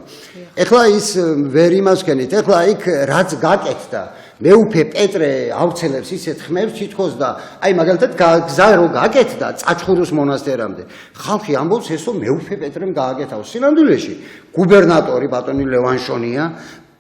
ახლა ის ვერ იმასქენით, ახლა იქ რაც გაკეთდა, მეუფე პეტრე აუცელებს ისეთ ხმებს თითქოს და აი მაგალითად გზა რო გაკეთდა წაჩხურუს მონასტერამდე. ხალხი ამბობს ესო მეუფე პეტრემ გააკეთა. სინამდვილეში გუბერნატორი ბატონი ლევან შონია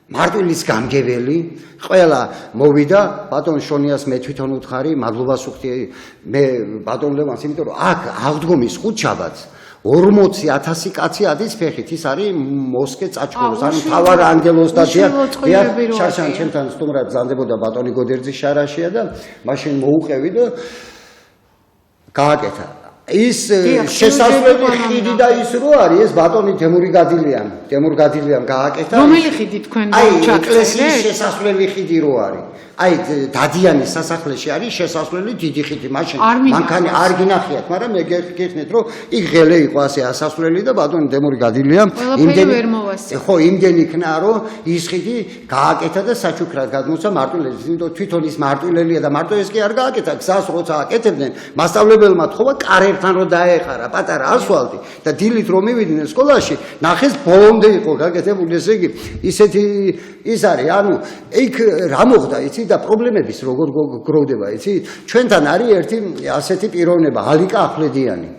მარტვილის გამგებელი, ყველა მოვიდა, ბატონ შონიას მე თვითონ უთხარი, მადლობას ვუხდი მე ბატონ ლევანს, იმიტომ რომ აქ აღდგომის ხუთშაბათს 40,000 კაცი ადის ფეხით, ის არის მოსკე წაჩხუროს, ანუ თავარ ანგელოს და შარშან ჩემთან სტუმრად ბრძანდებოდა ბატონი გოდერძი შარაშია და მაშინ მოუყევი და გააკეთა. ის შესასვლელი ხიდი და ის რო არის ეს ბატონი თემურ გადილიან გააკეთა. რომელი ხიდი თქვენ ჩაქცევთ? აი ეკლესიის შესასვლელი ხიდი რო არის. აი დადიანის სასახლეში არის შესასვლელი დიდი ხიდი, მაშინ მანქანა არ გინახიათ, მაგრამ მე გეხსნით რომ იქ ღელე იყო ასე ასასვლელი და ბატონი თემურ გადილიან იმდენი იქნა რომ ის ხიდი გააკეთა და საჩუქრად გადმოცა მარტვილელს, იმიტომ თვითონ ის მარტვილელია და მარტო ეს კი არ გააკეთა, გზას როცა აკეთებდნენ, მასწავლებელმა თხოვა კარერთან რომ დაეხარა პატარა ასფალტი და დილით რომ მივიდნენ სკოლაში, ნახეს ბოლომდე იყო გაკეთებული, ესე იგი ისეთი ის არის, ანუ იქ რა მოხდა იცი და პრობლემების როგორ გროვდება, იცი? ჩვენთან არის ერთი ასეთი პიროვნება, ალიკა ახვლედიანი.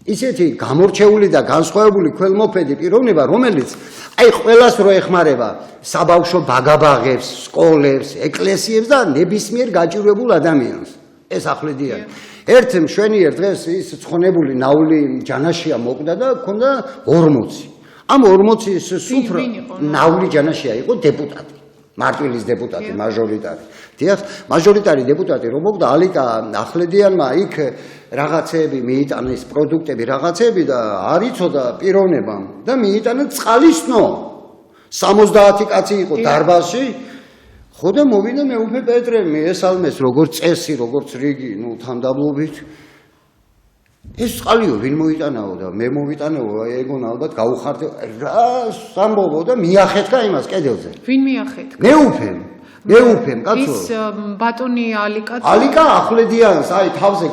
ისეთი გამორჩეული და განსხვავებული ქველმოქმედი პიროვნება, რომელიც აი ყველას რო ეხმარება საბავშვო ბაგაბაღებს, სკოლებს, ეკლესიებს და ნებისმიერ გაჭირვებულ ადამიანს. ეს ახვლედიანი. ერთ მშვენიერ დღეს ის ცხონებული ნაული ჯანაშია მოკვდა და ჰქონდა 40. ამ 40-ის სუფრა ნაული ჯანაშია იყო დეპუტატი. მარტვილის დეპუტატი, მაჟორიტარი. დიახ, მაჟორიტარი დეპუტატი რომ მოკვდა ალიკა ახვლედიანმა იქ რაღაცეები მიიტანეს, პროდუქტები რაღაცეები და არ იცოდა პიროვნებამ და მიიტანა წყალისნო. 70 კაცი იყო დარბაზში. ხო და მოვიდა მეუფე პეტრე, ესალმეს როგორც წესი, როგორც რიგი, თანდაბლობით. ეს წყალიო ვინ მოიტანაო და მე მოვიტანეო, ეგონ ალბათ გაუხარდე რა სამბობო და მიახეთქა იმას კედელზე. ვინ მიახეთქა? მეუფემ, კაცო. ის ბატონი ალიკა ახვლედიანს, აი თავზე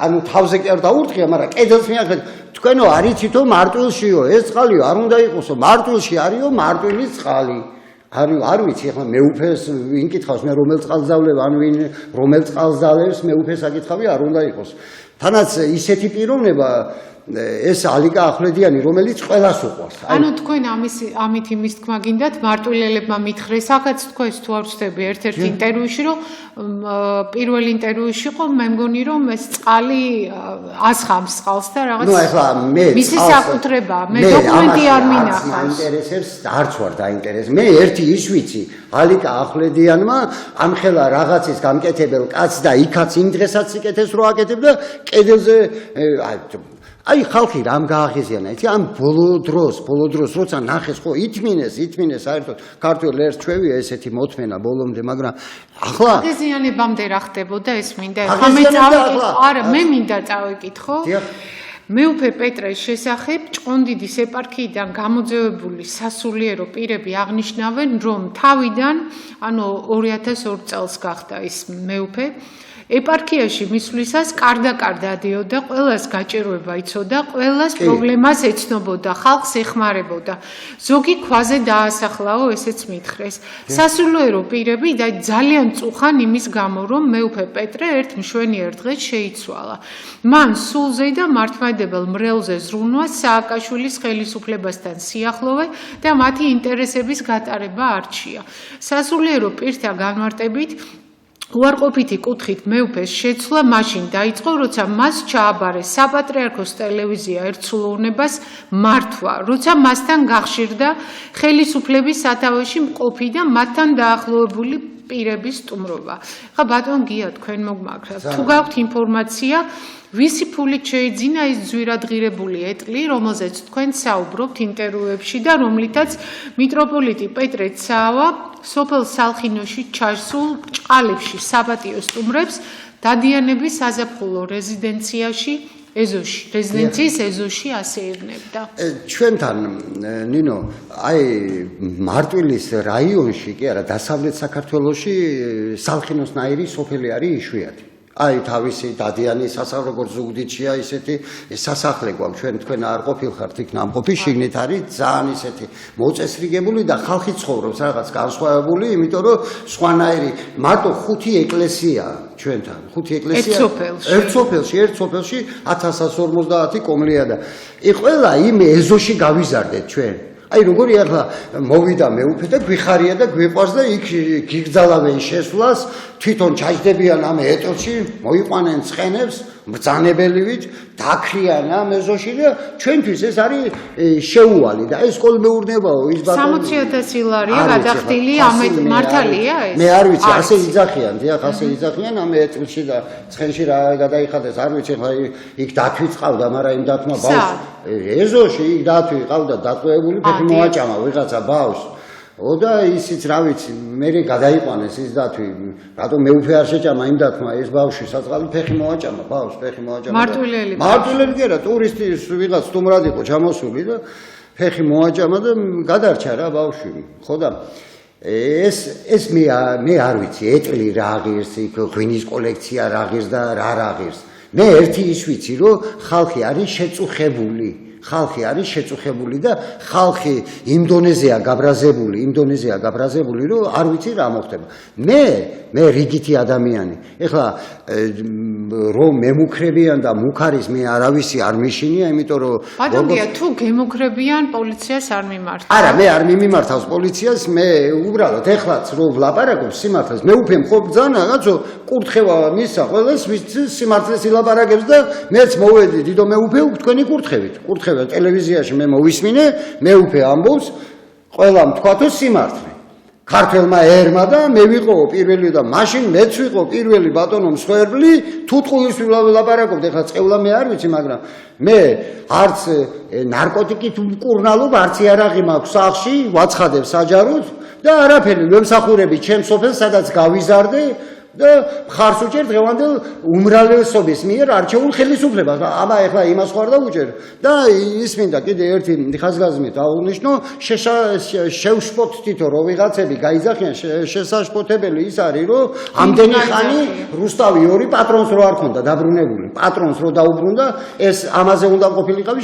ანუ თავზე კი არ დაურთხია, მაგრამ კედელს მიახეთქა. თქვენო არიცითო მარტვილშიო, ეს წყალიო არ უნდა იყოსო, მარტვილში არისო მარტვილის წყალი. არ ვიცი, ახლა მეუფეს ვინ კითხავს, მე რომელ წყალს დავლებ, ან ვინ რომელ წყალს დავლებს, მეუფეს აკითხავი არ უნდა იყოს. თანაც ისეთი პიროვნება ეს ალიკა ახვლედიანი, რომელიც ყველას უყვარს. ანუ თქვენ ამით იმის თქმა გინდათ მარტვილელებმა მითხრეს, ახაც თქვენს თუ არ ვცდები ერთ-ერთ ინტერვიუში, რომ პირველ ინტერვიუში იყო, მე მგონი რომ ეს წყალი ასხამს წყალს და რაღაც მისი საკუთრებაა, მე დოკუმენტი არ მინახავს. მაინტერესებს, არც ვარ დაინტერესებული. მე ერთი ის ვიცი, ალიკა ახვლედიანმა ამხელა რაღაცის გამკეთებელ კაცს და იქაც იმ დღესაც იკეთეს რო აკეთებდა კედელზე აი ხალხი რამ გააღიზიანა იცი ამ ბოლო დროს როცა ნახეს ხო ითმინეს საერთოდ ქართულ ერს ჩვევია ესეთი მოთმენა ბოლომდე მაგრამ ახლა აღიზიანებამდე რა ხდებოდა ეს მინდა მე მინდა წავიკითხო მეუფე პეტრეს შესახებ ჭყონდიდის ეპარქიიდან გამოძევებული სასულიერო პირები აღნიშნავენ რომ თავიდან ანუ 2002 წელს გახდა ის მეუფე ეპარქიაში მისვლისას კარდაკარ დადიოდა, ყველას გაჭირვება იცოდა, ყველას პრობლემას ეცნობოდა, ხალხს ეხმარებოდა. ზოგი ქვაზე დაასახლაო, ესეც მითხრეს. სასულიერო პირები და ძალიან წუხან იმის გამო, რომ მეუფე პეტრე ერთ მშვენიერ დღეს შეიცვალა. მან სულზე და მართლმადიდებელ მრევლზე ზრუნვა სააკაშვილის ხელისუფლებასთან სიახლოვე და მათი ინტერესების გატარება არჩია. სასულიერო პირთა განმარტებით უარყოფითი კუთხით მეუფეს შეცვლა მაშინ დაიწყო, როცა მას ჩააბარეს საპატრიარქოს ტელევიზია ერთსულოვნებას მართვა, როცა მასთან გახშირდა ხელისუფლების სათავეში მყოფი და მათთან დაახლოებული პირების სტუმრობა. ხა ბატონ გია თქვენ მოგმაგრათ. თუ გაქვთ ინფორმაცია, ვისი ფულით შეიძინა ის ძვირადღირებული ეტლი, რომელზეც თქვენ საუბრობთ ინტერვიუებში და რომლითაც მიტროპოლიტი პეტრე ცავა სოფელ სალხინოში ჩასულ ჭყალებში საპატიო სტუმრებს დადიანების საზაფხულო რეზიდენციაში რეზიდენციის ეზოში ასეირნებდა. ჩვენთან ნინო, აი მარტვილის რაიონში კი არა, დასავლეთ საქართველოში სალხინოსნაირი სოფელი არის იშვიათი. აი თავისი დადიანი სასახლე როგორც ზუგდიდშია ისეთი სასახლე გვაქვს თქვენ არ ყოფილხართ იქ ნამყოფი შიგნით არის ძალიან ისეთი მოწესრიგებული და ხალხი ცხოვრობს რაღაც განსხვავებული იმიტომ რომ სხვანაირი მარტო 5 ეკლესია ჩვენთან 5 ეკლესია ერთ სოფელში 1150 კომლია და ყველა იმ ეზოში გავიზარდეთ ჩვენ აი როგორი ახლა მოვიდა მეუფე და გვიხარია და გვიყვარს და იქ გიგზალავენ შესვლას თვითონ ჩაჯდებიან ამ ეტლში მოიყვანენ ცხენებს მბრძანებელივით დაქრიან ამ ეზოში და ჩვენთვის ეს არის შეუვალი და ეს კოლმეურნებაო ის ბატონო 60,000 ლარია გადახდილი ამ მართალია ეს მე არ ვიცი ასე იძახიან დიახ ასე იძახიან ამ ეტლში და ცხენში რა გადაიხადეს არ ვიცი ხა იქ დათვი წავდა მაგრამ იმ დათმა ბავშვს ეზოში იქ დათვი ყავდა დატოვებული ფეხი მოაჭამა ვიღაცა ბავშვს და ისიც რა ვიცი მე გადაიყვანეს ის დათვი რატომ მეუფე არ შეჭამა იმ დათმა ეს ბავშვი საწყალი ფეხი მოაჭამა ბავშვს ფეხი მოაჭამა მარტვილელი კი არა ტურისტი ვიღაც სტუმრად იყო ჩამოსული და ფეხი მოაჭამა და გადარჩა რა ბავშვი ხო და ეს მე არ ვიცი ეტლი რა ღირს იქ ღვინის კოლექცია რა ღირს და რა ღირს მე ერთი ის ვიცი რომ ხალხი არის შეწუხებული და ხალხი იმ დონეზეა გაბრაზებული რომ არ ვიცი რა მოხდება მე რიგითი ადამიანი ეხლა რომ მემუქრებიან და მუქარის მე არავისი არ მიშინია იმიტომ რომ ბატონია თუ გემუქრებიან პოლიციას არ მიმართავს არა მე არ მიმართავს პოლიციას მე უბრალოდ ეხლაც რომ ვლაპარაკობს სიმართლეს მე უფემ ხო ბძანა რაღაცო კურთხევა მისა ყველას სიმართლეს ილაპარაკებს და მეც მოვედი დიდო მე უფე თქვენი კურთხევა ტელევიზიაში მე მოვისმინე მე უფე ამბობს ყველამ თქვათო სიმართლე ქართველმა ერმა და მე ვიყო პირველი და მაშინ მეც ვიყო პირველი ბატონო მსხვერპლი თუ ტყუილს ვლაპარაკობ ეხლა წევლა მე არ ვიცი მაგრამ მე არც ნარკოტიკით მკურნალობ არც იარაღი მაქვს სახლში ვაცხადებ საჯაროდ და არაფერი ვემსახურები ჩემ სოფელს სადაც გავიზარდე და ხარს უჭერ დღევანდელ უმრავლესობის მიერ არჩეულ ხელისუფლებას აბა ეხლა იმას ხარ და უჭერ და ის მინდა კიდე ერთი ხაზგასმით აღნიშნო შევშფოთ თითო რომ ვიღაცები გაიძახიან შესაშფოთებელი ის არის რომ ამდენი ხანი რუსთავი 2 პატრონს რო არ ქონდა დაბრუნებული პატრონს რო დაუბრუნდა ეს ამაზე უნდა ყოფილიყავი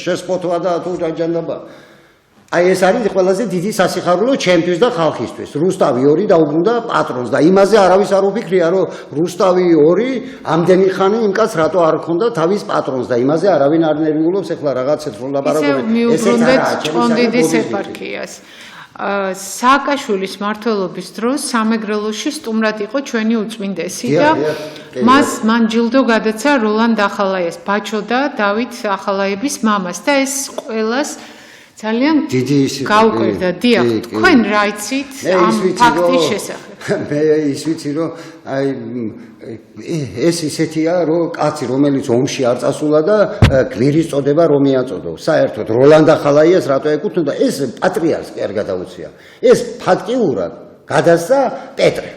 შესფოთვა და თუ ჯანდაბა აი ეს არის ყველაზე დიდი სასიხარულო ჩემთვის და ხალხისთვის. რუსტავი 2 დაუბრუნდა პატრონს და იმაზე არავის არ უფიქრია, რომ რუსტავი 2 ამდენი ხანი იმ კაცს რატო არ ქონდა თავის პატრონს და იმაზე არავინ არ ნერვიულობს. ეხლა რაღაცებს რომ ლაპარაკობენ. ისე მიუბრუნდეთ ჭყონდიდის ეპარქიას. სააკაშვილის მმართველობის დროს სამეგრელოში სტუმრად იყო ჩვენი უწმინდესი და მან ჯილდო გადაცა როლანდ ახალაიას, ბაჩო და დავით ახალაიების მამას და ეს ყველას ძალიან გაუკვირდა. დიახ, თქვენ რა იცით ამ ფაქტის შესახებ? მე ის ვიცი, რომ აი ეს ისეთია, რომ კაცი, რომელიც ომში არ წასულა და გვირის წოდება რომ მიაწოდო. საერთოდ როლანდ ახალაიას რატო ეკუთვნოდა? ეს პატრიარქს კი არ გადაუცია. ეს ფაქტიურად გადასცა პეტრე.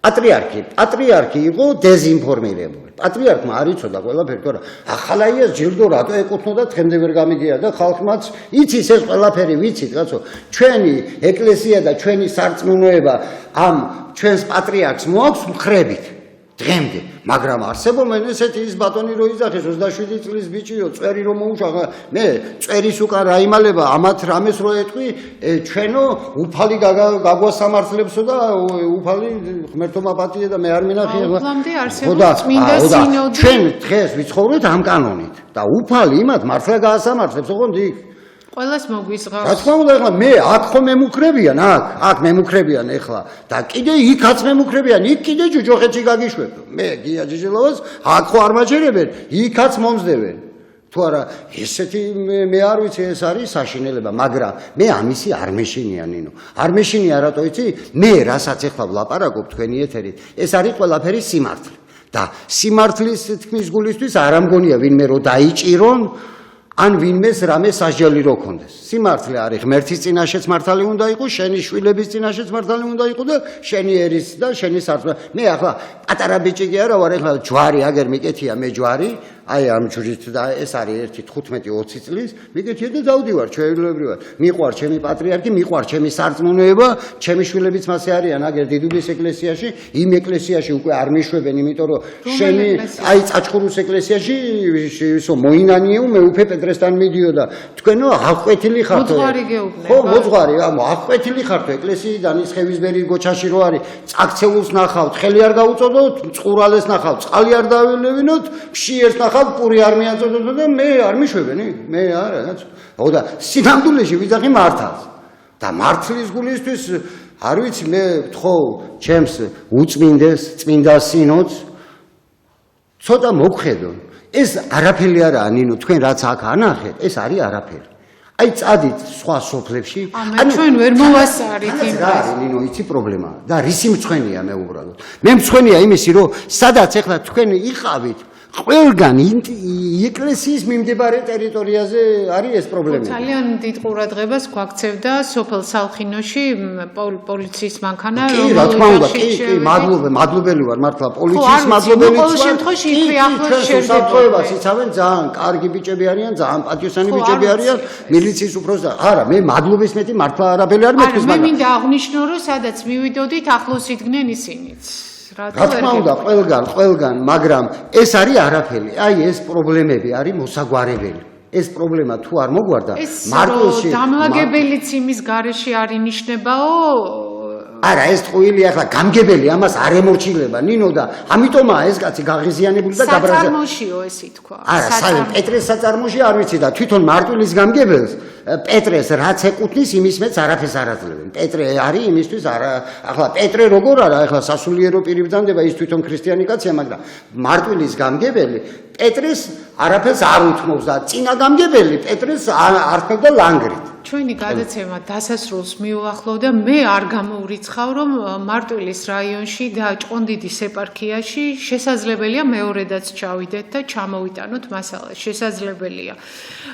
პატრიარქი იყო დეზინფორმირებული. პატრიარქმა არ იცოდა ყველაფერი, თორე ახალაიას ჯილდო რატო ეკუთვნოდა, დღემდე ვერ გამიგია და ხალხმაც იცის ეს ყველაფერი, ვიცით, კაცო. ჩვენი ეკლესია და ჩვენი სარწმუნოება ამ ჩვენს პატრიარქს მოაქვს მხრებით. დღემდე, მაგრამ არსებობენ ესეთი ის ბატონი რო იძახეს 27 წლის ბიჭიო, წვერი რომ მოუშაღა, მე წვერის უკან რა იმალება, ამათ რამეს რო ეტყვი, ჩვენო უფალი გაგვასამართლებსო და უფალი ღმერთო მაპატიე და მე არ მინახია. ახლამდე არსებობს წმინდა სინოდი. ჩვენ დღეს ვიცხოვრობთ ამ კანონით და უფალი იმათ მართლა გაასამართლებს, ოღონდ იქ ყველას მოგვისღავს. რა თქმა უნდა, ეხლა მე აქ ხო მემუქრებიან, აქ მემუქრებიან ეხლა და კიდე იქაც მემუქრებიან, იქ კიდე ჯოჯოხეთში გაგიშვებ. მე გია ჯიჯელოვას აქ ხო არ მაჯერებენ, იქაც მომზდებენ. თუ არა, ესეთი მე არ ვიცი, ეს არის საშინელება, მაგრამ მე ამისი არ მეშინია ნინო. არ მეშინია რატო იცი? მე რასაც ეხლა ვლაპარაკობ თქვენი ეთერით, ეს არის ყველაფერი სიმართლე. და სიმართლის თქმის გულისთვის არ ამგონია ვინმე რო დაიჭირონ ან ვინმეს რამე სასჯელი რო ქონდეს. სიმართლე არის ღმერთის წინაშეც მართალი უნდა იყოს, შენი შვილების წინაშეც მართალი უნდა იყოს და შენი ერის და შენი სარწმუნო. მე ახლა პატარა ბიჭი კი არა ვარ, ახლა ჯვარი აგერ მიკეთია მე ჯვარი, აი ამ ჯვრით და ეს არის 15-20 წლის, მიკეთია და დავდივარ ჩვეულებრივად. მიყვარ ჩემი პატრიარქი, მიყვარ ჩემი სარწმუნოება, ჩემი შვილებიც მასე არიან აგერ დიდუბის ეკლესიაში, იმ ეკლესიაში უკვე არ მიშვებენ, იმიტომ რომ შენი აი წაჭხურუს ეკლესიაში ისო მოინანიეო მე უფე პეტრესთან მიდიოდა. თქვენო აღკვეთილი ხართო. ხო, მოძღვარი, აღკვეთილი ხართო ეკლესიიდან ის ხევისბერი გოჩაში რო არის, წაქცეულს ნახავთ, ხელი არ გაუწოდოთ, წყურალეს ნახავთ, წყალი არ დაველევინოთ, ფშიერს ნახავთ, პური არ მიაწოდოთ და მე არ მიშვებენი, მე არა, კაცო. ხო და სინამდვილეში ვიძახი მართალს. და მართლის გულისთვის არ ვიცი მე ვთხოვ ჩემს უწმინდეს, წმინდა სინოდს ცოტა მოგხედო. ეს არაფერი არაა ნინო, თქვენ რაც აქ ანახეთ, ეს არის არაფერი. აი წადით სხვა სოფლებში. ჩვენ ვერ მოვასწარით იმ დროს. ნინო, იცი პრობლემა და რისი მწვენია მე უბრალოდ. მე მწვენია იმისი, რომ სადაც ახლა თქვენ იყავით, ყველგან ეკლესიის მიმდებარე ტერიტორიაზე არის ეს პრობლემა. ძალიან დიდ ყურადღებას გვაქცევდა სოფელ სალხინოში პოლიციის მანქანა, კი, რა თქმა უნდა, კი, მადლობელი ვარ მართლა პოლიციის მადლობელი ვარ. ყოველ შემთხვევაში იქვე ახლოს შევდებით. იცავენ, ძალიან კარგი ბიჭები არიან, ძალიან პატიოსანი ბიჭები არიან, მილიციის უფროსი. არა, მე მადლობის მეტი მართლა არაფერი არ მეთვის, მაგრამ მე მინდა აღვნიშნო, რომ სადაც მივიდოდით, ახლოს იდგნენ ისინიც. რა თქმა უნდა, ყველგან, მაგრამ ეს არის არაფერი. აი ეს პრობლემები არის მოსაგვარებელი. ეს პრობლემა თუ არ მოგვარდა, მარტოში დამლაგებელიც იმის გარეშე არ ინიშნებაო. არა, ეს ტყუილი ახლა გამგებელი, ამას არ ემორჩილება ნინო და ამიტომაა ეს კაცი გაღიზიანებული და გაბრაზებული. საწარმოშიო ესე თქვა. არა, პეტრეს საწარმოში არ ვიცი და თვითონ მარტვილის გამგებელს პეტრეს რაც ეკუთვნის, იმის მეც არაფერს არ აძლევენ. პეტრე არის იმისთვის არა, ახლა პეტრე როგორ არა, ახლა სასულიერო პირი ბრძანდება, ის თვითონ ქრისტიანი კაცია, მაგრამ მარტვილის გამგებელი პეტრეს არაფერს არ უთმობს და წინა გამგებელი პეტრეს ართმევდა ლანგრით. ჩვენი გადაცემა დასასრულს მიუახლოვდა, მე არ გამოურიცხავ, რომ მარტვილის რაიონში და ჭყონდიდის ეპარქიაში შესაძლებელია მეორედაც ჩავიდეთ და ჩამოვიტანოთ მასალა. შესაძლებელია.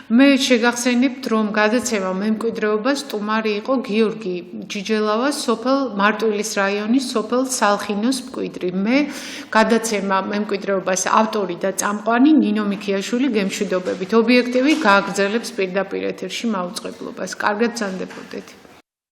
მე შეგახსენებთ, რომ გადაცემა მემკვიდრეობა სტუმარი იყო გიორგი ჯიჯელავა, სოფელ მარტვილის რაიონის სოფელ სალხინოს მკვიდრი. მე გადაცემა მემკვიდრეობას ავტორი და წამყვანი ნინო მიქიაშვილი გემშვიდობებით. ობიექტივი გააგრძელებს პირდაპირ ეთერში მაუწყებლობას. კარგად გრძანდებოდეთ.